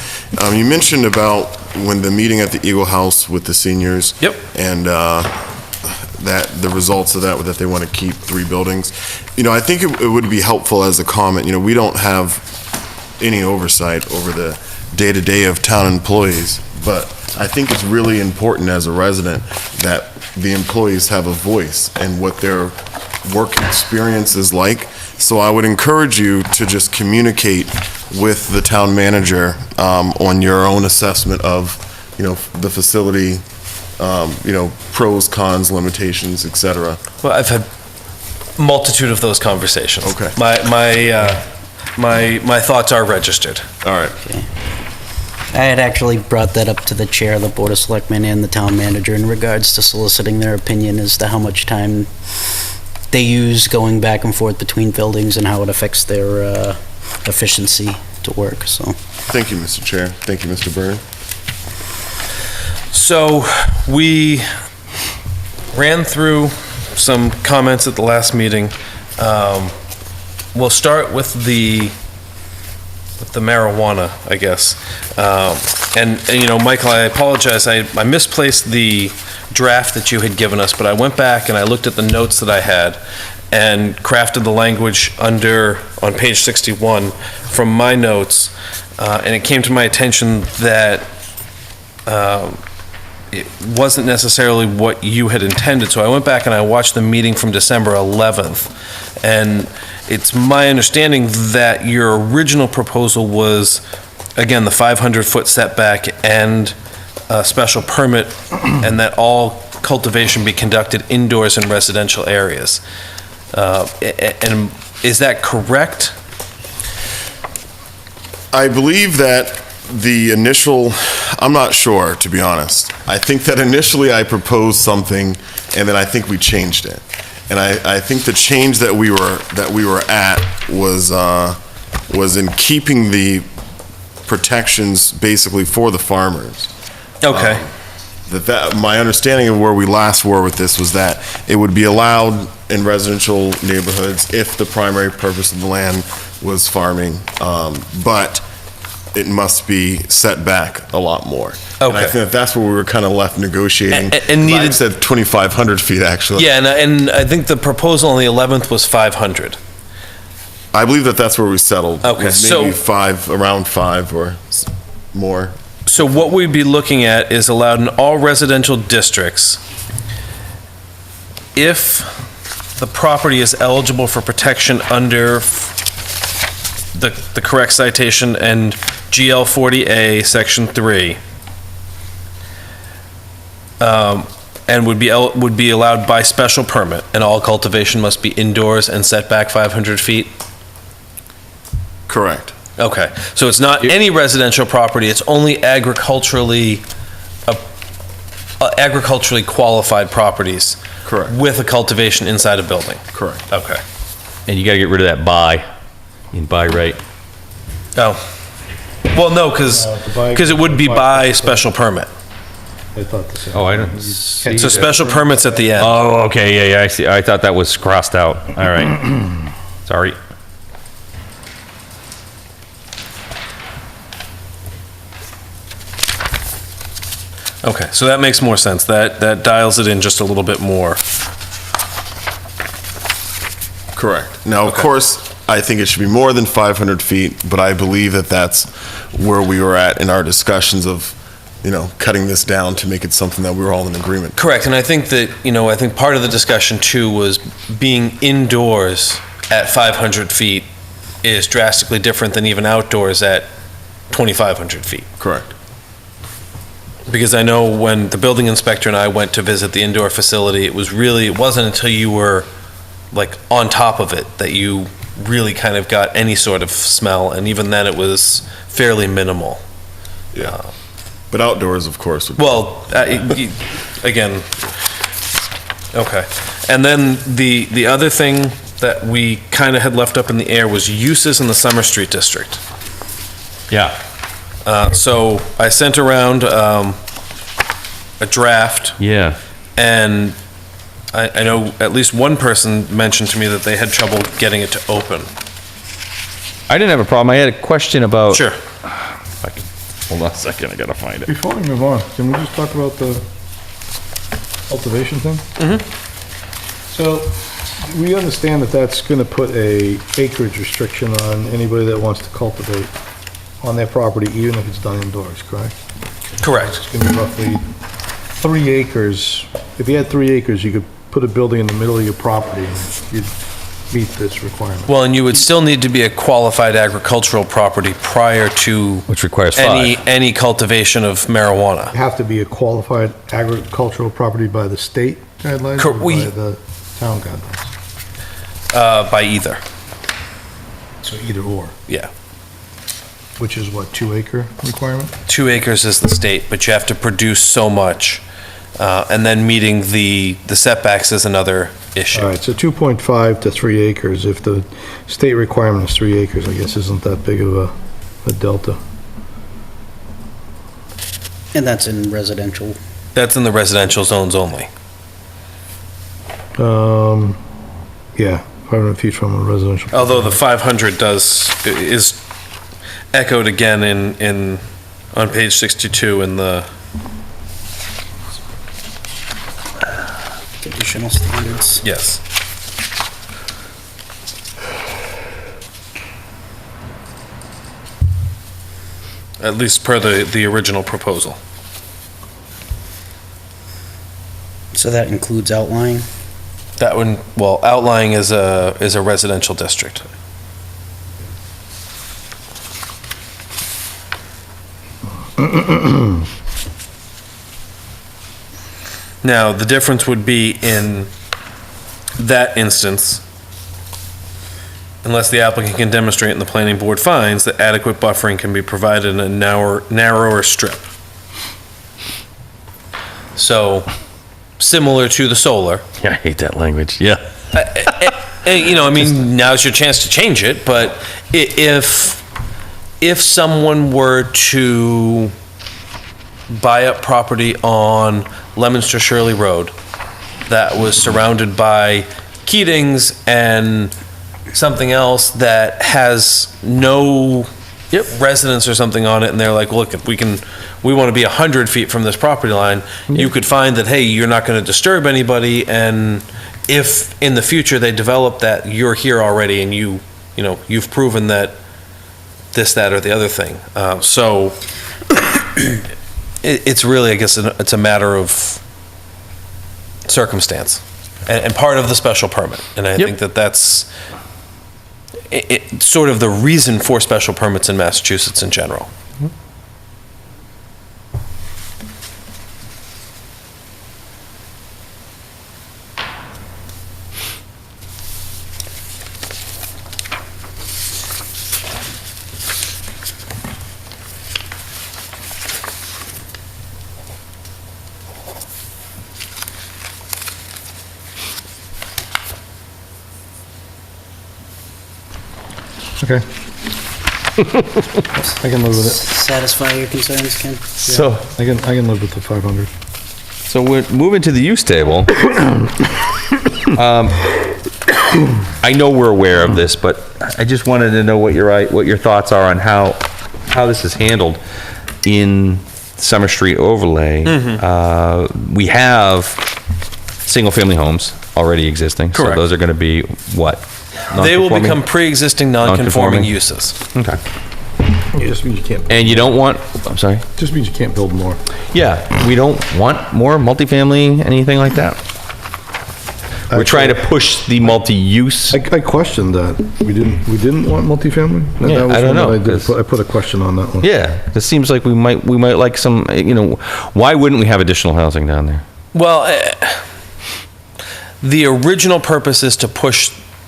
You mentioned about when the meeting at the Eagle House with the seniors. Yep. And that the results of that, that they want to keep 3 buildings. I think it would be helpful as a comment. We don't have any oversight over the day-to-day of town employees, but I think it's really important as a resident that the employees have a voice in what their work experience is like. So I would encourage you to just communicate with the town manager on your own assessment of, the facility, pros, cons, limitations, et cetera. Well, I've had multitude of those conversations. Okay. My thoughts are registered. All right. I had actually brought that up to the chair of the Board of Selectmen and the town manager in regards to soliciting their opinion as to how much time they use going back and forth between buildings and how it affects their efficiency to work, so. Thank you, Mr. Chair. Thank you, Mr. Byrne. So we ran through some comments at the last meeting. We'll start with the marijuana, I guess. And Michael, I apologize. I misplaced the draft that you had given us, but I went back and I looked at the notes that I had and crafted the language on page 61 from my notes. And it came to my attention that it wasn't necessarily what you had intended. So I went back and I watched the meeting from December 11th. And it's my understanding that your original proposal was, again, the 500-foot setback and a special permit, and that all cultivation be conducted indoors in residential areas. And is that correct? I believe that the initial, I'm not sure, to be honest. I think that initially I proposed something, and then I think we changed it. And I think the change that we were at was in keeping the protections basically for the farmers. Okay. My understanding of where we last were with this was that it would be allowed in residential neighborhoods if the primary purpose of the land was farming, but it must be set back a lot more. And I Okay. think that's where we were kind of left negotiating. And needed- I said 2,500 feet, actually. Yeah, and I think the proposal on the 11th was 500. I believe that that's where we settled. Okay, Was so- maybe around 5 or more. So what we'd be looking at is allowed in all residential districts if the property is eligible for protection under the correct citation and GL 40A, Section 3, and would be allowed by special permit, and all cultivation must be indoors and set back 500 feet. Correct. Okay, so it's not any residential property, it's only agriculturally qualified properties? Correct. With a cultivation inside a building? Correct. Okay. And you gotta get rid of that buy, in buy right. Oh. Well, no, because it would be by special permit. I thought the same. Oh, I don't see. So special permit's at the end. Oh, okay, yeah, I see, I thought that was crossed out, all right. Sorry. Okay, so that makes more sense. That dials it in just a little bit more. Correct. Now, of course, I think it should be more than 500 feet, but I believe that that's where we were at in our discussions of, cutting this down to make it something that we were all in agreement. Correct, and I think that, I think part of the discussion too was being indoors at 500 feet is drastically different than even outdoors at 2,500 feet. Correct. Because I know when the building inspector and I went to visit the indoor facility, it wasn't until you were like on top of it that you really kind of got any sort of smell, and even then it was fairly minimal. Yeah. But outdoors, of course. Well, again, okay. And then the other thing that we kind of had left up in the air was uses in the Summer Street District. Yeah. So I sent around a draft, Yeah. and I know at least one person mentioned to me that they had trouble getting it to open. I didn't have a problem, I had a question about. Sure. If I can- Hold on a second, I gotta find it. Before we move on, can we just talk about the cultivation thing? So, we understand that that's gonna put a acreage restriction on anybody that wants to cultivate on their property, even if it's done indoors, correct? Correct. It's gonna be roughly 3 acres. If you had 3 acres, you could put a building in the middle of your property and you'd meet this requirement. Well, and you would still need to be a qualified agricultural property prior to Which requires 5. any cultivation of marijuana. Have to be a qualified agricultural property by the state guidelines Cor- or by we- the town guidelines? By either, So either or, yeah. which is what, 2 acre requirement? 2 acres is the state, but you have to produce so much. And then meeting the setbacks is another issue. All right, so 2.5 to 3 acres. If the state requirement is 3 acres, I guess isn't that big of a delta. And that's in residential. That's in the residential zones only. Yeah, 500 feet from a residential. Although the 500 is echoed again on page 62 in the, Additional standards. yes. At least per the original proposal. So that includes outlying? That one, well, outlying is a residential district. Now, the difference would be in that instance, unless the applicant can demonstrate and the planning board finds that adequate buffering can be provided in a narrower strip. So, similar to the solar, Yeah, I hate that language, yeah. I mean, now's your chance to change it, but if someone were to buy up property on Lemonster Shirley Road that was surrounded by Keatings and something else that has no residence or something on it, and they're like, look, if we want to be 100 feet from this property line, you could find that, hey, you're not going to disturb anybody, and if in the future they develop that, you're here already, and you've proven that this, that, or the other thing. So it's really, I guess, it's a matter of circumstance and part of the special permit. And I think that's sort of the reason for special permits in Massachusetts in general. Okay. I can live with it. Satisfy your concerns, Ken? So, I can live with the 500. so we're moving to the use table. I know we're aware of this, but I just wanted to know what your thoughts are on how this is handled in Summer Street overlay. We have single-family homes already existing. Correct. So those are going to be what? They will Non-conforming? become pre-existing non-conforming Non-conforming. uses. Okay. It just means you can't, And you don't want, I'm sorry? just means you can't build more. Yeah, we don't want more multifamily, anything like that. We're trying to push the multi-use. I questioned that. We didn't want multifamily? That Yeah, was I don't one that know, I did 'cause- I put a question on that one. Yeah, it seems like we might like some, why wouldn't we have additional housing down there? Well, the original purpose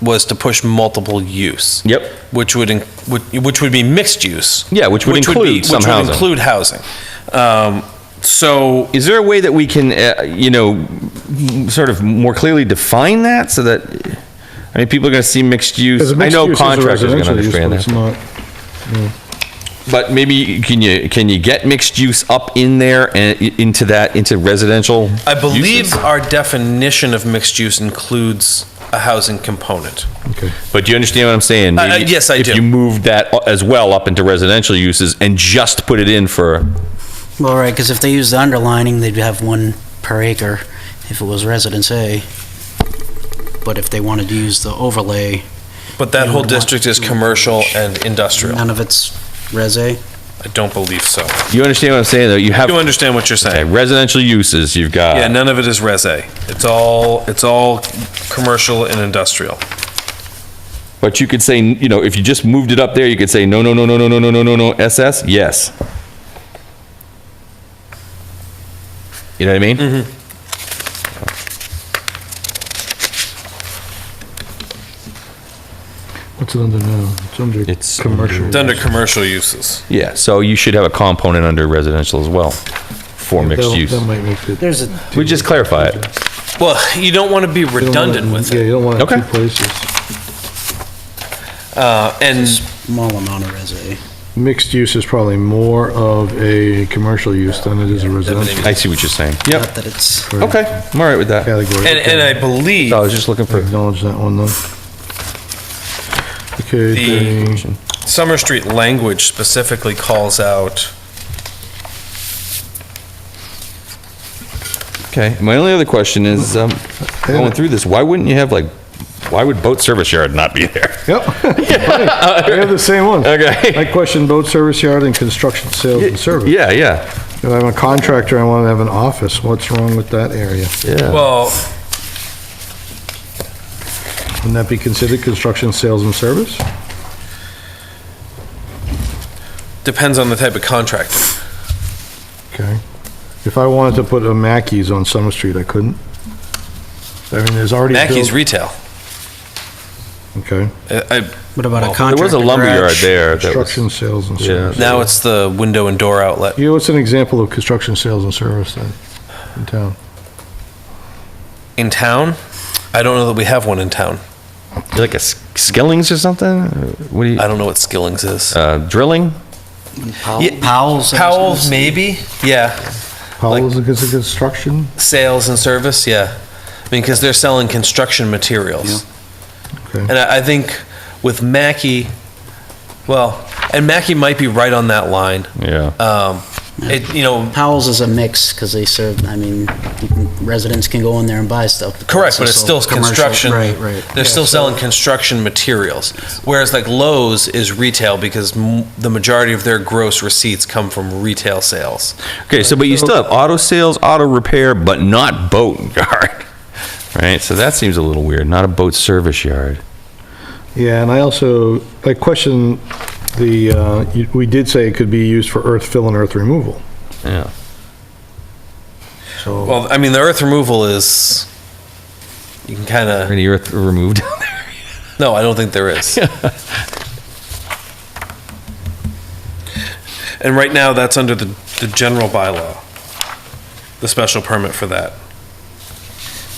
was to push multiple use. Yep. Which would be mixed use. Yeah, which would include some housing. Which would include housing. So Is there a way that we can, sort of more clearly define that so that, I mean, people are going to see mixed use. Because a I mixed know use is a contractors are going to residential use, understand but that. it's not. But maybe, can you get mixed use up in there and into residential I believe uses? our definition of mixed use includes a housing component. Okay. But do you understand what I'm saying? Maybe yes, I do. If you moved that as well up into residential uses and just put it in for, Well, right, because if they use the underlining, they'd have 1 per acre if it was Residence A. But if they wanted to use the overlay, But that You whole would want- district is commercial and industrial. none of it's Res A. I don't believe so. you understand what I'm saying, though? You I have, do understand what you're okay, saying. residential uses, you've got. Yeah, none of it is Res A. It's all commercial and industrial. But you could say, if you just moved it up there, you could say, no, SS, yes. You know what I mean? Mm-hmm. What's it under now? It's under It's commercial. It's under commercial uses. Yeah, so you should have a component under residential as well for mixed use. That might make it. There's a We just clarify it. Well, you don't want to be redundant with Yeah, it. you don't want it Okay. two places. And small amount of Res A. Mixed use is probably more of a commercial use than it is a residential I see what you're saying. Not Yep. that it's, Okay, I'm all right with that. category. and I believe I was just looking for, Acknowledge that one though. Okay, The- Summer Street language specifically calls out, okay, my only other question is, going through this, why wouldn't you have why would boat service yard not be there? Yep. I have the same one. Okay. I question boat service yard and construction sales and service. Yeah, yeah, If I'm a contractor, I want to have an office. What's wrong with that area? yeah. well, Wouldn't that be considered construction sales and service? depends on the type of contractor. Okay. If I wanted to put a Mackey's on Summer Street, I couldn't? I mean, there's already. Mackey's built- retail. Okay. what about a There contractor was a lumberyard garage? there that was, Construction sales and Yeah. service. Now it's the window and door outlet. Yeah, what's an example of construction sales and service then in town? In town, I don't know that we have one in town. like a Skillings or something? Or what do you, I don't know what Skillings is. drilling? Yeah, Powell's. Powell's, maybe? Yeah. Powell's is a construction? Sales and service, yeah. I mean, because they're selling construction materials. Okay. And I think with Mackey, well, and Mackey might be right on that line. Yeah. Powell's is a mix, because they serve, residents can go in there and buy stuff. Correct, but it's still commercial. construction. Right, right. They're still selling construction materials. Whereas like Lowe's is retail because the majority of their gross receipts come from retail sales. Okay, so, but you still have auto sales, auto repair, but not boat yard, right? So that seems a little weird, not a boat service yard. Yeah, and I question we did say it could be used for earth fill and earth removal. Yeah. So, Well, I mean, the earth removal is, you can kind of, Any earth removed down there? no, I don't think there is. And right now, that's under the general bylaw, the special permit for that.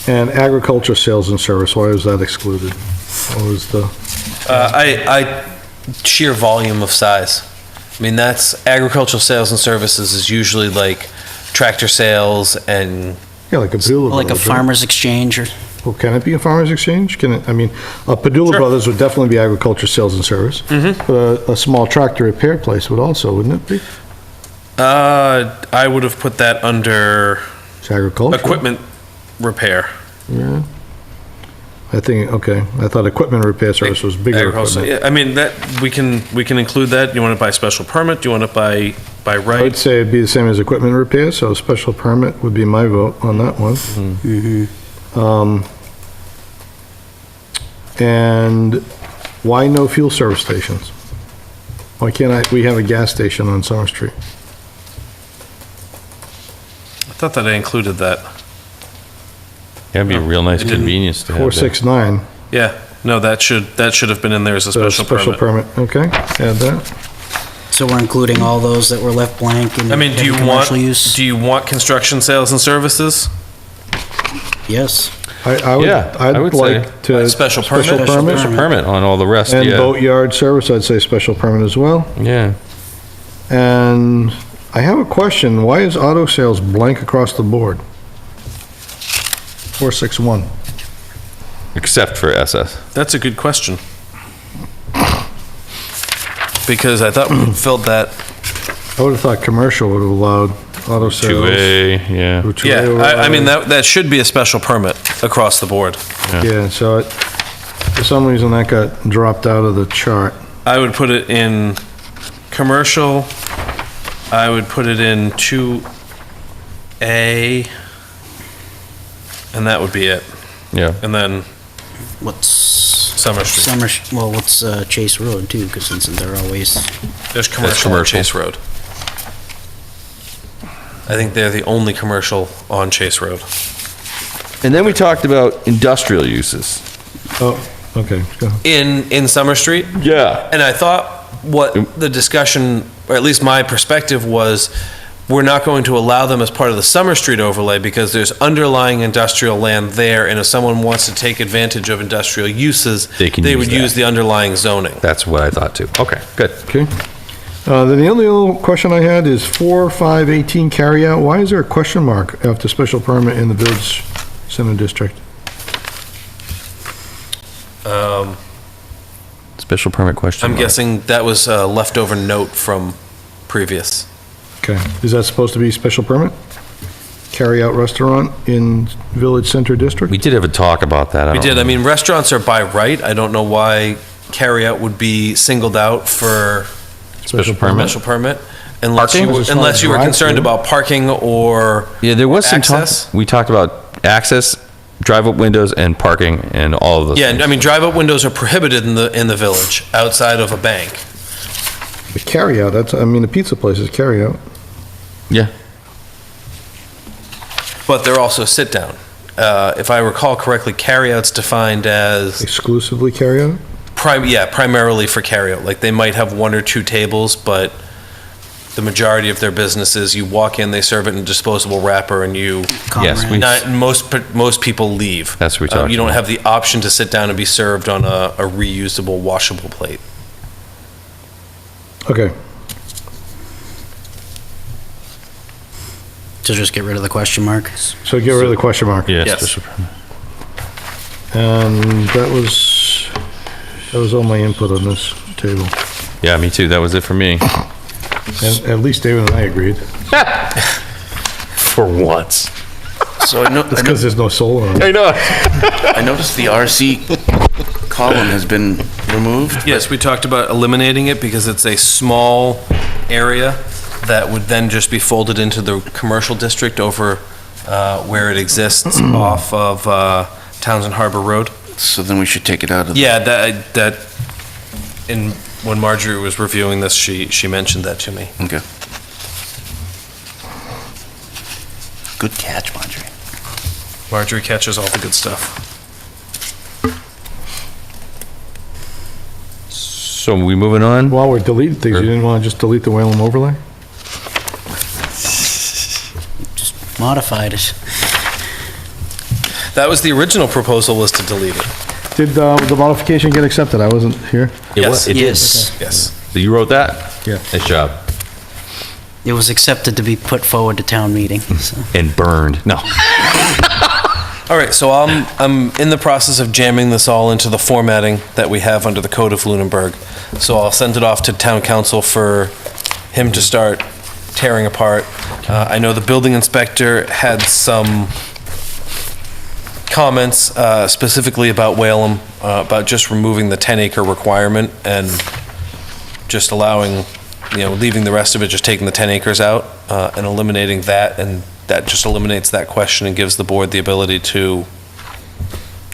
and agriculture sales and service, why was that excluded? What was the, sheer volume of size. I mean, that's agricultural sales and services is usually like tractor sales and Yeah, like a Padula Like a Brothers, right? farmer's exchange or, Well, can it be a farmer's exchange? Can it, I mean, a Padula Sure. Brothers would definitely be agriculture sales and service. But a small tractor repair place would also, wouldn't it be? I would have put that under It's agriculture. equipment repair. Yeah. I think, okay, I thought equipment repair service was bigger Agriculture, equipment. yeah, I mean, that, we can include that. You want it by special permit? Do you want it by I would right? say it'd be the same as equipment repair, so a special permit would be my vote on that one. And why no fuel service stations? Why can't we have a gas station on Summer Street? I thought that I included that. That'd be a real nice It didn't- convenience to have. there. 469, Yeah, no, that should have been in there as a so special permit. okay, add that. so we're including all those that were left blank in I mean, heavy commercial use? do you want construction sales and services? Yes. I would, Yeah, I I'd would like say. to. Special permit? Special permit. Special permit on all the rest, And yeah. boatyard service, I'd say special permit as well. Yeah. And I have a question, why is auto sales blank across the board? 461. Except for SS. That's a good question. Because I thought we filled that. I would have thought commercial would have allowed auto sales. 2A, yeah. Or 2A Yeah, would I mean, allow- that should be a special permit across the board. Yeah, so for some reason that got dropped out of the chart. I would put it in commercial. I would put it in 2A. And that would be it. Yeah. And then What's Summer Street. well, what's Chase Road too, because since they're always, There's commercial on commercial. Chase Road. I think they're the only commercial on Chase Road. And then we talked about industrial uses. Oh, okay, go. In Summer Street? Yeah. And I thought what the discussion, or at least my perspective was, we're not going to allow them as part of the Summer Street overlay because there's underlying industrial land there, and if someone wants to take advantage of industrial uses, They can they use would that. use the underlying zoning. That's what I thought too. Okay, good. Okay. Then the only other question I had is 4518 carryout. Why is there a question mark after special permit in the Village Center District? Special permit question I'm mark. guessing that was a leftover note from previous. Okay, is that supposed to be special permit? Carryout restaurant in Village Center District? We did have a talk about that. We don't did, I know. mean, restaurants are by right. I don't know why carryout would be singled out for Special permit? special permit. Unless Parking? you, It's not unless you were concerned drive-through. about parking or Yeah, there was some talk. access? We talked about access, drive-up windows, and parking, and all of those Yeah, things. I mean, drive-up windows are prohibited in the village, outside of a bank. The carryout, that's, I mean, the pizza place is carryout. Yeah. But they're also sit-down. If I recall correctly, carryout's defined as, Exclusively carryout? primarily for carryout. Like, they might have one or two tables, but the majority of their business is you walk in, they serve it in a disposable wrapper, and you, Yes, we- comrade. most people leave. That's what we talked You don't about. have the option to sit down and be served on a reusable, washable plate. Okay, So just get rid of the question mark? so get rid of the question mark. Yeah, Yes. special permit. And that was all my input on this table. Yeah, me too. That was it for me. And at least David and I agreed. For once. So That's because there's no solar on it. I know. I noticed the RC column has been removed. Yes, we talked about eliminating it because it's a small area that would then just be folded into the commercial district over where it exists off of Townsend Harbor Road. So then we should take it out of. Yeah, when Marjorie was reviewing this, she mentioned that to me. Okay. Good catch, Marjorie. Marjorie catches all the good stuff. So we moving on? While we're deleting things, you didn't want to just delete the Whalen overlay? Modified it. That was the original proposal, was to delete it. Did the modification get accepted? I wasn't here. It was- it did. Yes. Yes. So you wrote that? Yeah. Nice job. It was accepted to be put forward to town meeting, so. And burned. No. All right, so I'm in the process of jamming this all into the formatting that we have under the Code of Lunenburg. So I'll send it off to town council for him to start tearing apart. I know the building inspector had some comments specifically about Whalum, about just removing the 10-acre requirement and just allowing, leaving the rest of it, just taking the 10 acres out and eliminating that, and that just eliminates that question and gives the board the ability to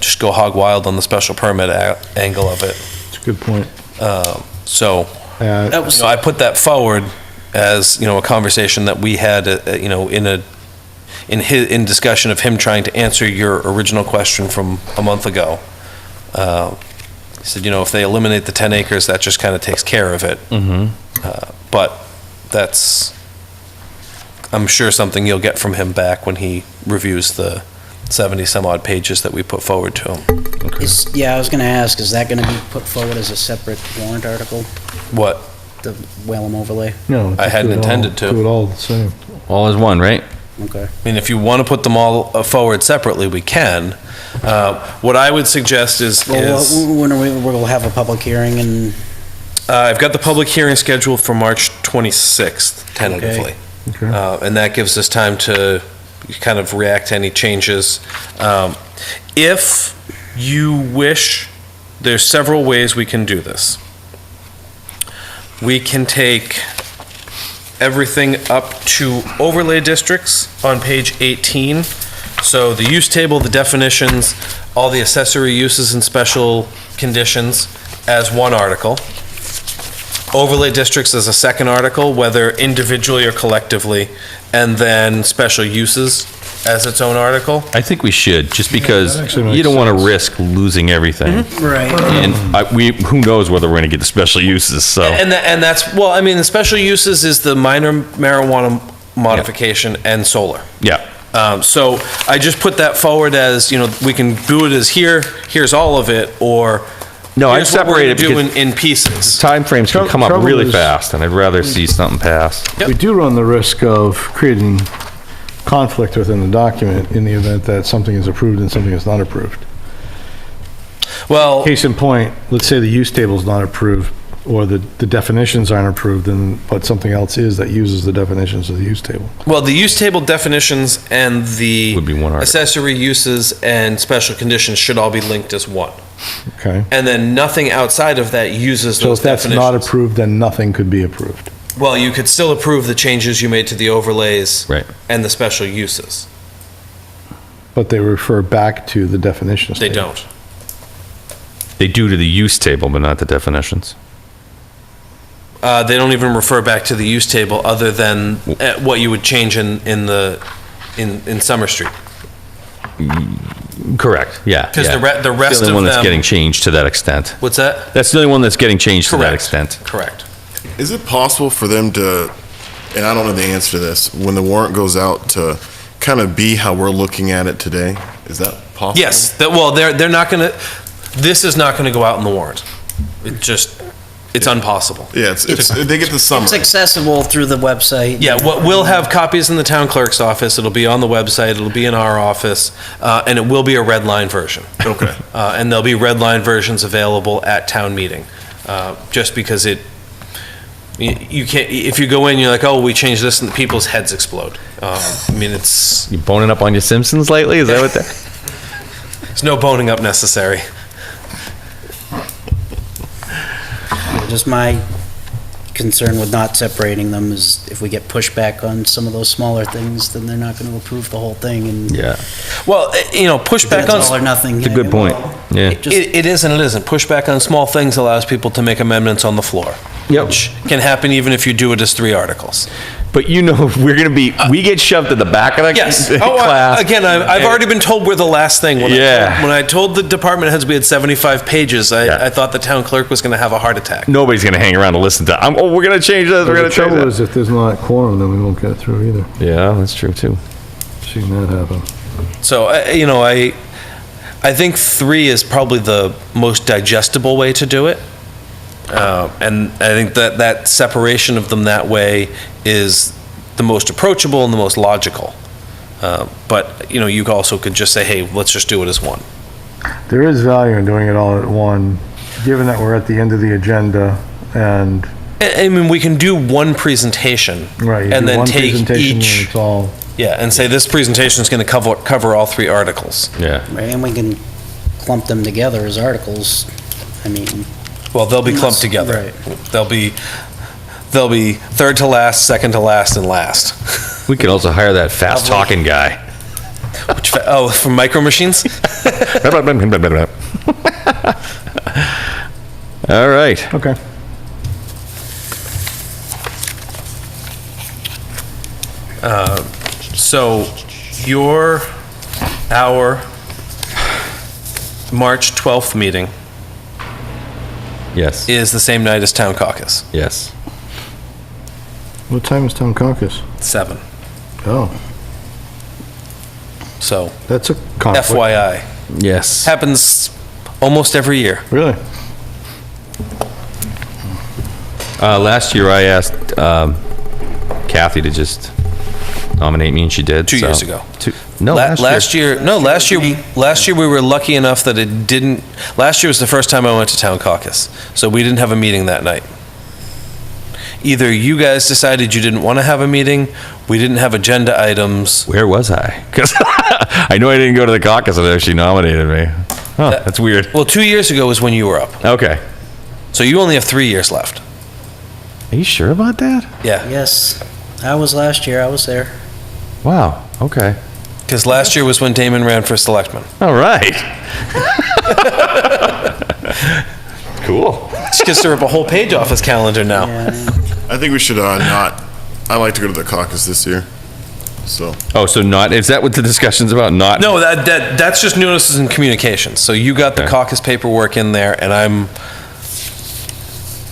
just go hog wild on the special permit angle of it. It's a good point. So, That was, I put that forward as, a conversation that we had, in discussion of him trying to answer your original question from a month ago. He said, if they eliminate the 10 acres, that just kind of takes care of it. But that's, I'm sure, something you'll get from him back when he reviews the 70-some-odd pages that we put forward to him. yeah, I was gonna ask, is that gonna be put forward as a separate warrant article, What? the Whalum overlay? No. I just hadn't do it all- intended to. Do it all the same. All is one, right? Okay. I mean, if you want to put them all forward separately, we can. What I would suggest is, Well, when are we'll have a public hearing and, I've got the public hearing scheduled for March 26th, tentatively. Okay. And that gives us time to kind of react to any changes. If you wish, there's several ways we can do this. We can take everything up to overlay districts on page 18. So the use table, the definitions, all the accessory uses and special conditions as one article. Overlay districts as a second article, whether individually or collectively, and then special uses as its own article. I think we should, just because that actually makes you don't want to sense. risk losing everything. right, And who knows whether we're going to get the special uses, so. And that's, well, I mean, the special uses is the minor marijuana modification and solar. Yeah. So I just put that forward as, we can do it as here's all of it, or No, I'd here's what we're separate it gonna do because in pieces. timeframes can come up Trouble really is- fast, and I'd rather see something pass. Yep. We do run the risk of creating conflict within the document in the event that something is approved and something is not approved. Well, Case in point, let's say the use table is not approved, or the definitions aren't approved, but something else is that uses the definitions of the use table. the use table definitions and the Would be one article. accessory uses and special conditions should all be linked as one. Okay? And then nothing outside of that uses So those if that's definitions. not approved, then nothing could be approved. Well, you could still approve the changes you made to the overlays Right. and the special uses. But they refer back to the definitions. They table. don't. They do to the use table, but not the definitions. They don't even refer back to the use table other than what you would change in Summer Street. Correct, yeah. Because yeah. the rest The only of one that's them- getting changed to that extent. What's that? That's the only one that's getting changed to that Correct. extent. Correct. Is it possible for them to, and I don't know the answer to this, when the warrant goes out, to kind of be how we're looking at it today? Is that possible? Yes, they're not gonna, this is not gonna go out in the warrant. It's impossible. Yeah, they get the it's summary. accessible through the website. Yeah, we'll have copies in the town clerk's office, it'll be on the website, it'll be in our office, and it will be a red line version. Okay. And there'll be red line versions available at town meeting, just because you can't, if you go in, you're like, oh, we changed this, and people's heads explode. I mean, You boning up on your Simpsons lately? Is that what that? there's no boning up necessary. Just my concern with not separating them is if we get pushback on some of those smaller things, then they're not going to approve the whole thing, and Yeah, Well, pushback that's all or on, nothing. it's a good point, yeah. it is and it isn't. Pushback on small things allows people to make amendments on the floor. Yep. Which can happen even if you do it as 3 articles. But we get shoved at the back of the Yes. class. Again, I've already been told we're the last thing. Yeah. When I told the department heads we had 75 pages, Yeah. I thought the town clerk was going to have a heart attack. Nobody's going to hang around to listen to, we're going to change this, we're The going to change trouble is that. if there's not a quorum, then we won't get it through either. Yeah, that's true too. Seen that happen. So, I I think 3 is probably the most digestible way to do it. And I think that separation of them that way is the most approachable and the most logical. But, you also could just say, hey, let's just do it as one. There is value in doing it all at one, given that we're at the end of the agenda and. I mean, we can do one presentation. Right. And then take presentation each, and it's all. yeah, and say this presentation is going to cover all 3 articles. Yeah. Right, and we can clump them together as articles. I mean, Well, they'll be clumped together. Right. They'll be third to last, second to last, and last. We could also hire that fast-talking guy. From Micro Machines? All right. Okay. So, our March 12th meeting Yes. is the same night as Town Caucus, Yes. What time is town caucus? 7. Oh, So, that's a conflict. FYI. Yes. Happens almost every year. Really? Last year I asked Kathy to just nominate me, and she did. 2 so- years ago. No, Last year we were lucky enough that it didn't, last year was the first time I went to Town Caucus, so we didn't have a meeting that night. Either you guys decided you didn't want to have a meeting, we didn't have agenda items. Where was I? Because I know I didn't go to the caucus until she nominated me. Huh, that's weird. Well, 2 years ago was when you were up, Okay. so you only have 3 years left. Are you sure about that? Yeah, yes, I was last year, I was there. Wow. Okay. because last year was when Damon ran for selectman. All right. Cool. Just gets to rip a whole page off his calendar now. Yeah, I think we should not, I like to go to the caucus this year, so. Oh, so not, is that what the discussion's about? Not? No, that's just notices and communications. So you got the Okay. caucus paperwork in there, and I'm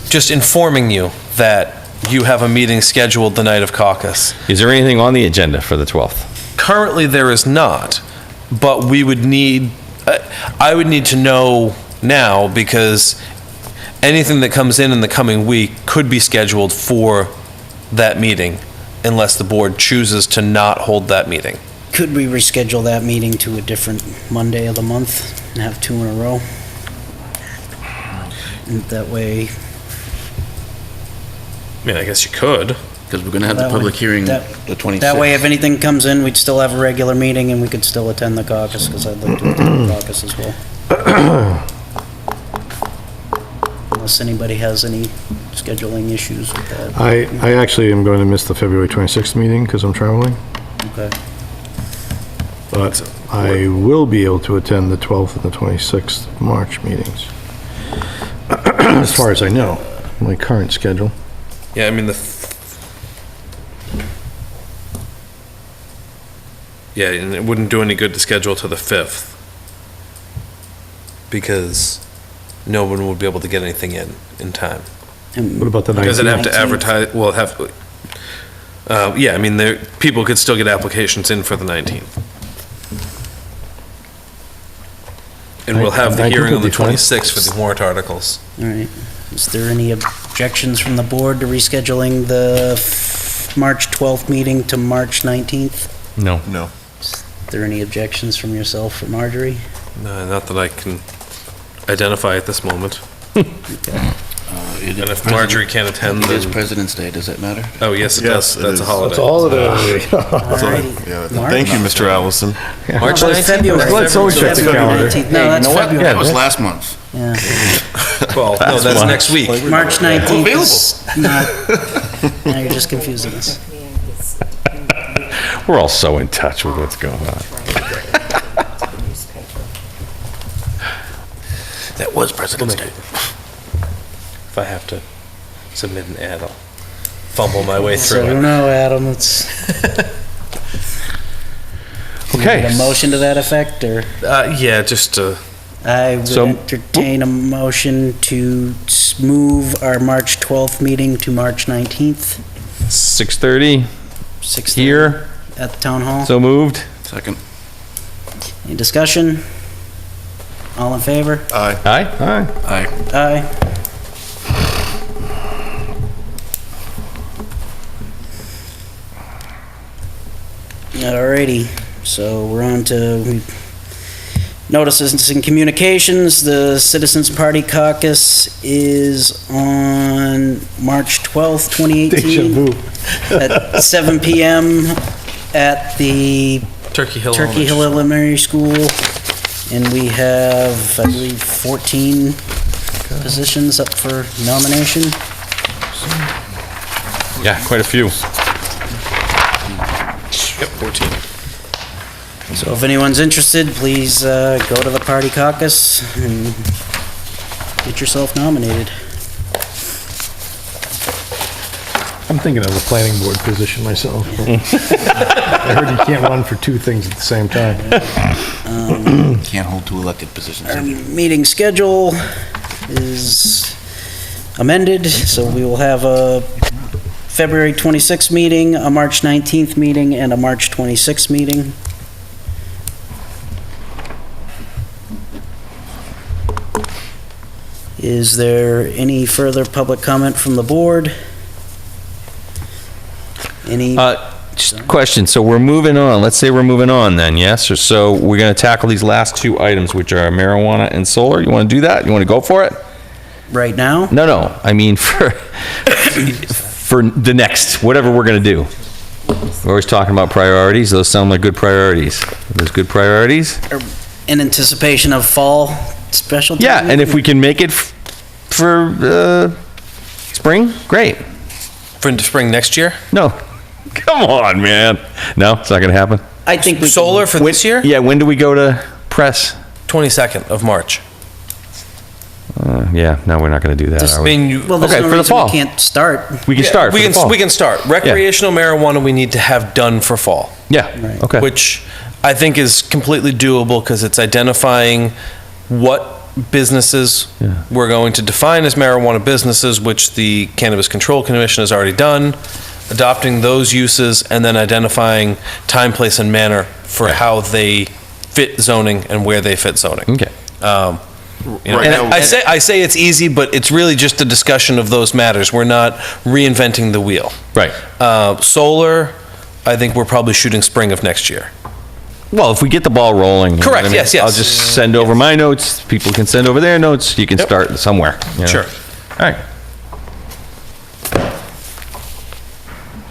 just informing you that you have a meeting scheduled the night of caucus. Is there anything on the agenda for the 12th? Currently, there is not, but we would need, I would need to know now, because anything that comes in the coming week could be scheduled for that meeting, unless the board chooses to not hold that meeting. Could we reschedule that meeting to a different Monday of the month and have 2 in a row? And that way. I mean, I guess you could. Because we're going to have the that public way- hearing that- the 26th. That way, if anything comes in, we'd still have a regular meeting and we could still attend the caucus, because I'd like to attend the caucus as well. Unless anybody has any scheduling issues with that. I actually am going to miss the February 26th meeting because I'm traveling, Okay. but I will be able to attend the 12th and the 26th March meetings. As far as I know, my current schedule. Yeah, I mean, yeah, and it wouldn't do any good to schedule to the 5th, because no one would be able to get anything in time. And What about the Because 19th? it'd have to advertise, well, yeah, I mean, people could still get applications in for the 19th. And we'll have the 19th hearing on would the be fine. 26th for the warrant articles. All right. Is there any objections from the board to rescheduling the March 12th meeting to March 19th? No. No. Is there any objections from yourself or Marjorie? Not that I can identify at this moment. It And is if Marjorie can't attend, It is then, President's Day, does that matter? oh, yes, it Yes, does. it That's a is. holiday. All righty. Yeah, March? thank you, Mr. Allison. March How about 19th? February? Let someone check the February calendar. 19th. No, that's February. That was last month. Yeah. Well, no, that's next week. March 19th is not, now you're just confusing us. We're all so in touch with what's going on. That was President's Day. If I have to submit an ad, I'll fumble my way So I through don't it. know, Adam, it's. Okay. A motion to that effect, or? Yeah, just I would So- entertain a motion to move our March 12th meeting to March 19th, 6:30 6:30 here, at the town hall. so moved. Second. Any discussion? All in favor? Aye. Aye? Aye. Aye. Alrighty, so we're on to notices and communications. The Citizens Party Caucus is on March 12th, 2018. Deja vu. At 7 PM at the Turkey Hill. Turkey Hill Elementary School. And we have, I believe, 14 positions up for nomination. Yeah, quite a few. Yep, 14. So if anyone's interested, please go to the party caucus and get yourself nominated. I'm thinking of the planning board position myself. I heard you can't run for two things at the same time. Can't hold two elected positions. Our meeting schedule is amended, so we will have a February 26th meeting, a March 19th meeting, and a March 26th meeting. Is there any further public comment from the board? Any? Just a question, so we're moving on, let's say we're moving on then, yes? Or so we're gonna tackle these last two items, which are marijuana and solar? You wanna do that? You wanna go for it? Right now? No, I mean for, for the next, whatever we're gonna do. We're always talking about priorities, those sound like good priorities. Are those good priorities? In anticipation of fall special? Yeah, town and if meeting? we can make it for, spring, great. For spring next year? No, come on, man. No, it's not gonna happen? I think we. Solar for this year? Yeah, when do we go to press? 22nd of March. Yeah, no, we're not gonna do that, Just- are I we? mean, you. Well, there's Okay, no for the reason fall. we can't start. We can start for the fall. We can start. Recreational marijuana we need to have done for fall. Yeah, okay. Which I think is completely doable because it's identifying what businesses we're going to define as marijuana businesses, which the Cannabis Control Commission has already done, adopting those uses, and then identifying time, place, and manner for how they fit zoning and where they fit zoning. Okay. You know, Right and now- I say it's easy, but it's really just a discussion of those matters. We're not reinventing the wheel. Right. Solar, I think we're probably shooting spring of next year. Well, if we get the ball rolling. you know Correct, what I mean? yes, yes. I'll just send over my notes, people can send over their notes, you can Yep. start somewhere. you know? Sure. All right.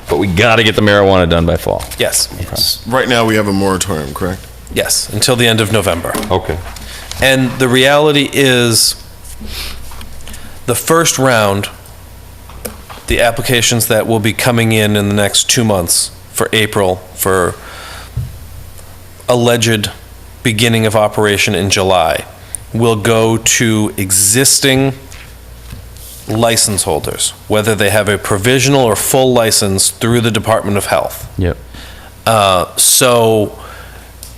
But we gotta get the marijuana done by fall. Yes, Right now, we have a moratorium, correct? yes, until the end of November. Okay. And the reality is, the first round, the applications that will be coming in the next 2 months for April, for alleged beginning of operation in July, will go to existing license holders, whether they have a provisional or full license through the Department of Health. Yep. So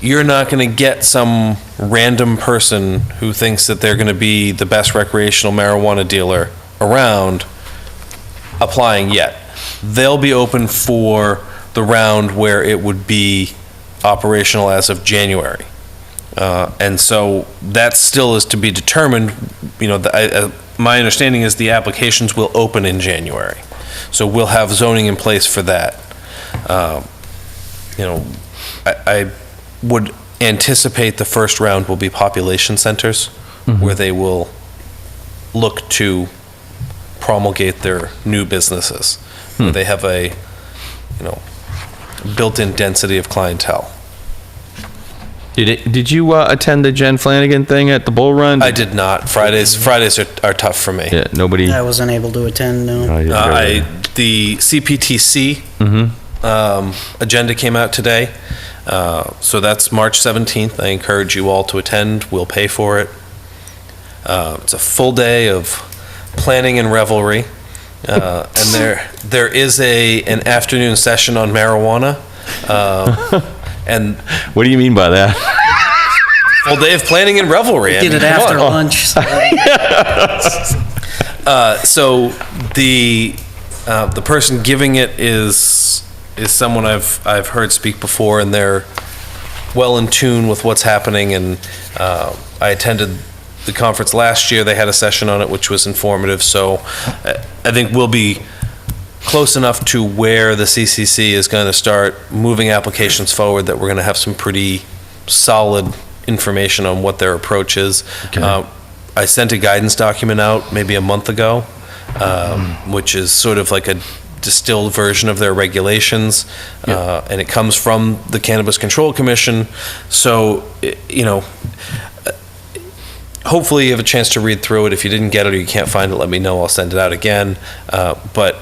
you're not going to get some random person who thinks that they're going to be the best recreational marijuana dealer around applying yet. They'll be open for the round where it would be operational as of January. And so that still is to be determined. You know, my understanding is the applications will open in January. So we'll have zoning in place for that. You know, I would anticipate the first round will be population centers where they will look to promulgate their new businesses. Where they have a, you know, built-in density of clientele. Did you attend the Jen Flanagan thing at the Bull Run? I did not. Fridays are tough for me. Yeah, nobody? I was unable to attend, no. Oh, you didn't go there. The CPTC agenda came out today, so that's March 17th. I encourage you all to attend. We'll pay for it. It's a full day of planning and revelry, and there is an afternoon session on marijuana, and What do you mean by that? full day of planning and revelry. I Did mean, it come after on. lunch. So the person giving it is someone I've heard speak before, and they're well in tune with what's happening, and I attended the conference last year. They had a session on it, which was informative, so I think we'll be close enough to where the CCC is going to start moving applications forward that we're going to have some pretty solid information on what their approach is. Okay. I sent a guidance document out maybe a month ago, which is sort of like a distilled version of their regulations, and it comes from the Cannabis Control Commission. So, hopefully you have a chance to read through it. If you didn't get it or you can't find it, let me know. I'll send it out again. But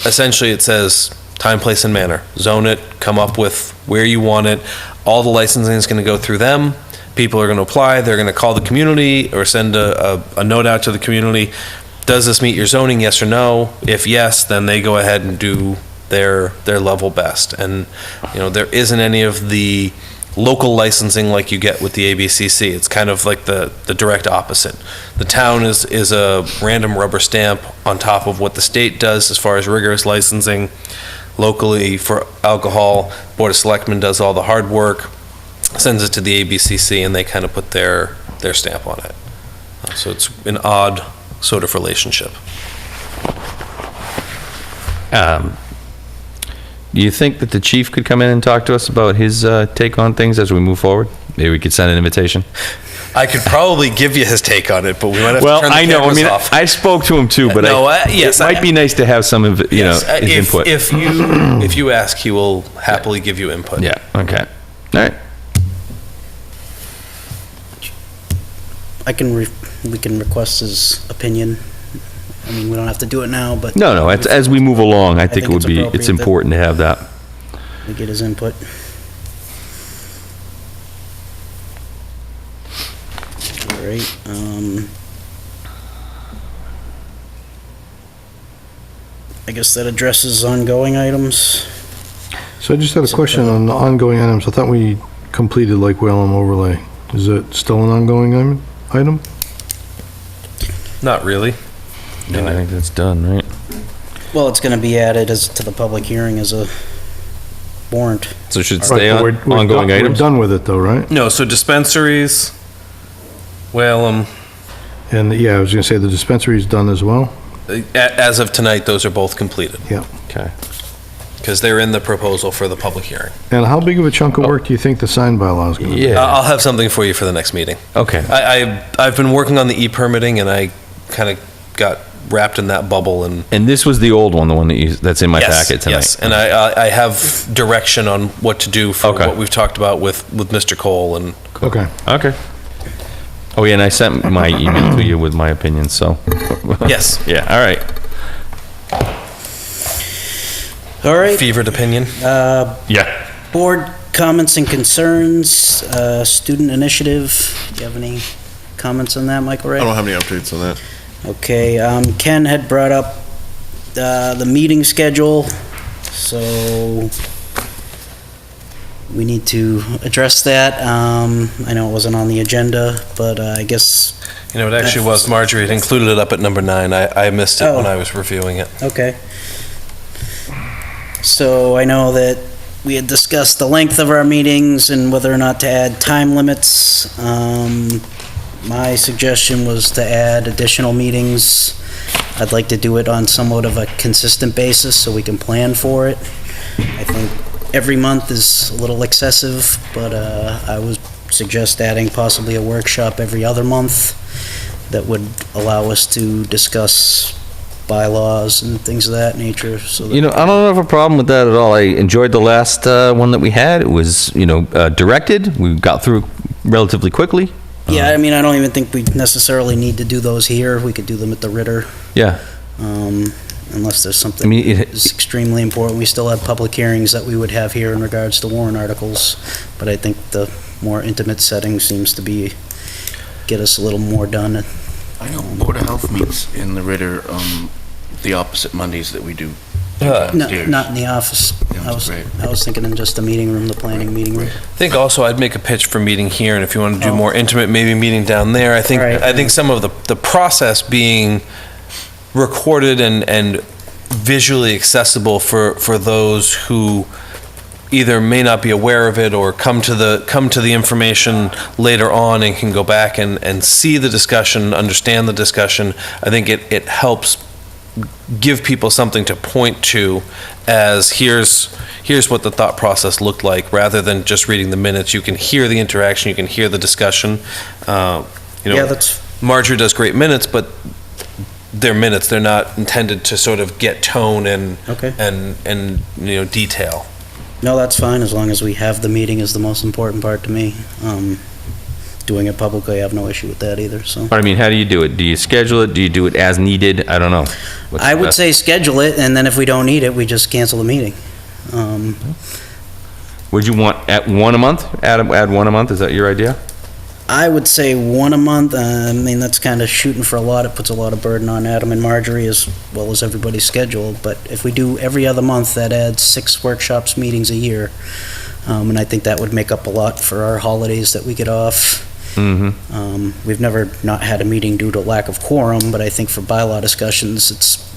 essentially it says time, place, and manner. Zone it, come up with where you want it. All the licensing is going to go through them. People are going to apply. They're going to call the community or send a note out to the community. Does this meet your zoning, yes or no? If yes, then they go ahead and do their level best. And, there isn't any of the local licensing like you get with the ABCC. It's kind of like the direct opposite. The town is a random rubber stamp on top of what the state does as far as rigorous licensing. Locally for alcohol, Board of Selectmen does all the hard work, sends it to the ABCC, and they kind of put their stamp on it. So it's an odd sort of relationship. Do you think that the chief could come in and talk to us about his take on things as we move forward? Maybe we could send an invitation. I could probably give you his take on it, but we might have Well, to turn the I know. I cameras mean, off. I spoke to him too, but yes, it might be nice to have some of his input. If you ask, he will happily give you input. Yeah. Okay. All right. We can request his opinion. I mean, we don't have to do it now, but. No. As we move along, I think think it's it's important to have that. We get his input. All right, I guess that addresses ongoing items. So I just had a question on the ongoing items. I thought we completed Lake Whalum overlay. Is it still an ongoing item? Not really. No, I think that's done, right? Well, it's gonna be added to the public hearing as a warrant. So it should Right, stay but on we're ongoing done- items? We're done with it though, right? No, so dispensaries, Whalum, And yeah, I was gonna say the dispensary is done as well. as of tonight, those are both completed, Yeah. Okay. because they're in the proposal for the public hearing. And how big of a chunk of work do you think the sign bylaw is gonna be? Yeah. I'll have something for you for the next meeting. Okay. I've been working on the e-permitting, and I kind of got wrapped in that bubble, and And this was the old one, the one that's in my packet tonight. yes, and I have direction on what to do for Okay. what we've talked about with Mr. Cole, and Okay. Okay. Oh, yeah, and I sent my email to you with my opinions, so. yes, Yeah, all right. All right, fevered opinion. Yeah. board comments and concerns, student initiative. Do you have any comments on that, Michael Ray? I don't have any updates on that. Okay, Ken had brought up the meeting schedule, so we need to address that. I know it wasn't on the agenda, but I guess, It actually was. Marjorie had included it up at number 9. I missed it when I was reviewing it. okay. So I know that we had discussed the length of our meetings and whether or not to add time limits. My suggestion was to add additional meetings. I'd like to do it on somewhat of a consistent basis so we can plan for it. I think every month is a little excessive, but I would suggest adding possibly a workshop every other month that would allow us to discuss bylaws and things of that nature, so that. I don't have a problem with that at all. I enjoyed the last one that we had. It was, directed. We got through relatively quickly. Yeah, I mean, I don't even think we necessarily need to do those here. We could do them at the Ritter, Yeah. unless there's I something mean, that's extremely important. We still have public hearings that we would have here in regards to warrant articles, but I think the more intimate setting seems to be, get us a little more done. I know Board of Health meets in the Ritter, the opposite Mondays that we do. No, downstairs. not in the office. Yeah, great. I was thinking in just the meeting room, the planning meeting room. I think also I'd make a pitch for meeting here, and if you want to do Oh. more intimate, maybe meeting down there. I think Right. some of the process being recorded and visually accessible for those who either may not be aware of it or come to the information later on and can go back and see the discussion, understand the discussion. I think it helps give people something to point to as here's what the thought process looked like, rather than just reading the minutes. You can hear the interaction, you can hear the discussion. Yeah, that's, Marjorie does great minutes, but they're minutes. They're not intended to sort of get tone and Okay. and detail. no, that's fine, as long as we have the meeting is the most important part to me. Doing it publicly, I have no issue with that either, so. But I mean, how do you do it? Do you schedule it? Do you do it as needed? I don't know. What's I the would best? say schedule it, and then if we don't need it, we just cancel the meeting. Would you want at one a month? Add one a month? Is that your idea? I would say one a month. I mean, that's kind of shooting for a lot. It puts a lot of burden on Adam and Marjorie as well as everybody's schedule. But if we do every other month, that adds 6 workshops, meetings a year. And I think that would make up a lot for our holidays that we get off. Mm-hmm. We've never not had a meeting due to lack of quorum, but I think for bylaw discussions, it's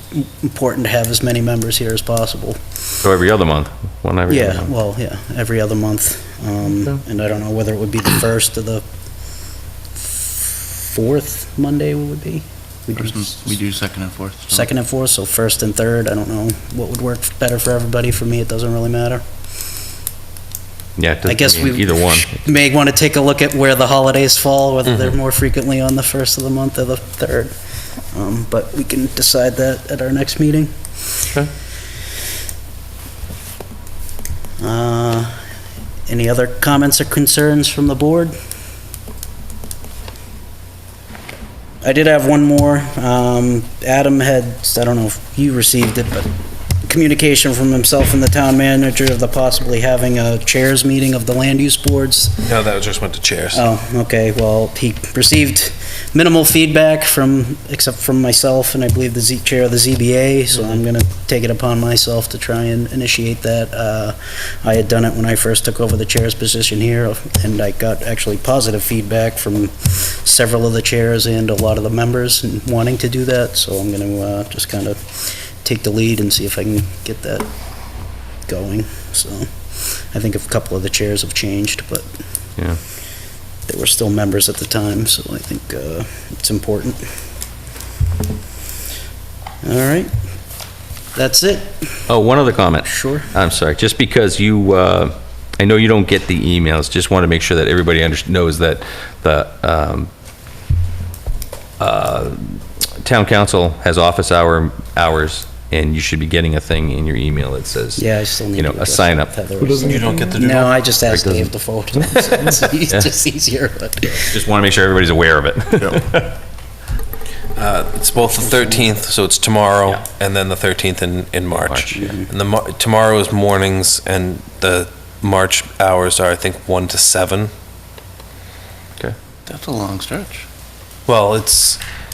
important to have as many members here as possible. So every other month? One every other Yeah, month? well, yeah, every other month. And I don't know whether it would be the first or the fourth Monday would be. We do second and fourth. so- second and fourth, so first and third. I don't know what would work better for everybody. For me, it doesn't really matter. Yeah, it I guess doesn't mean we either one. may want to take a look at where the holidays fall, whether they're Mm-hmm. more frequently on the first of the month or the third. But we can decide that at our next meeting. Okay. Any other comments or concerns from the board? I did have one more. Adam had, I don't know if you received it, but communication from himself and the town manager of the possibly having a chairs meeting of the land use boards. No, that just went to chairs. Oh, okay, well, he received minimal feedback except from myself and I believe the chair of the ZBA, so I'm gonna take it upon myself to try and initiate that. I had done it when I first took over the chair's position here, and I got actually positive feedback from several of the chairs and a lot of the members in wanting to do that, so I'm gonna just kind of take the lead and see if I can get that going, so. I think a couple of the chairs have changed, but Yeah. they were still members at the time, so I think it's important. All right, that's it. Oh, one other comment. Sure. I'm sorry, just because you, I know you don't get the emails, just want to make sure that everybody knows that the town council has office hours, and you should be getting a thing in your email that says, Yeah, I still need to a address sign that up. with Heather. Who doesn't You don't get to do No, that? I just asked Rick Dave to forward it. It's Yeah. just easier, but Just want to make sure everybody's aware of it. It's both the 13th, so it's tomorrow, Yeah. and then the 13th in March. March, yeah. And tomorrow is mornings, and the March hours are, I think, 1 to 7. That's a long stretch. Well,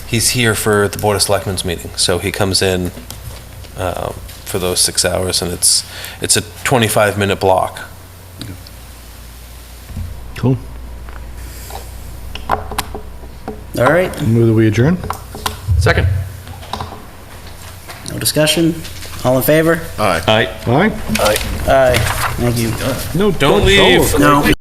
he's here for the Board of Selectmen's meeting, so he comes in for those 6 hours, and it's a 25-minute block. Cool. all right, Move that we adjourn? Second. no discussion? All in favor? Aye. Aye. Aye? Aye, thank you. No, Don't leave. go. No.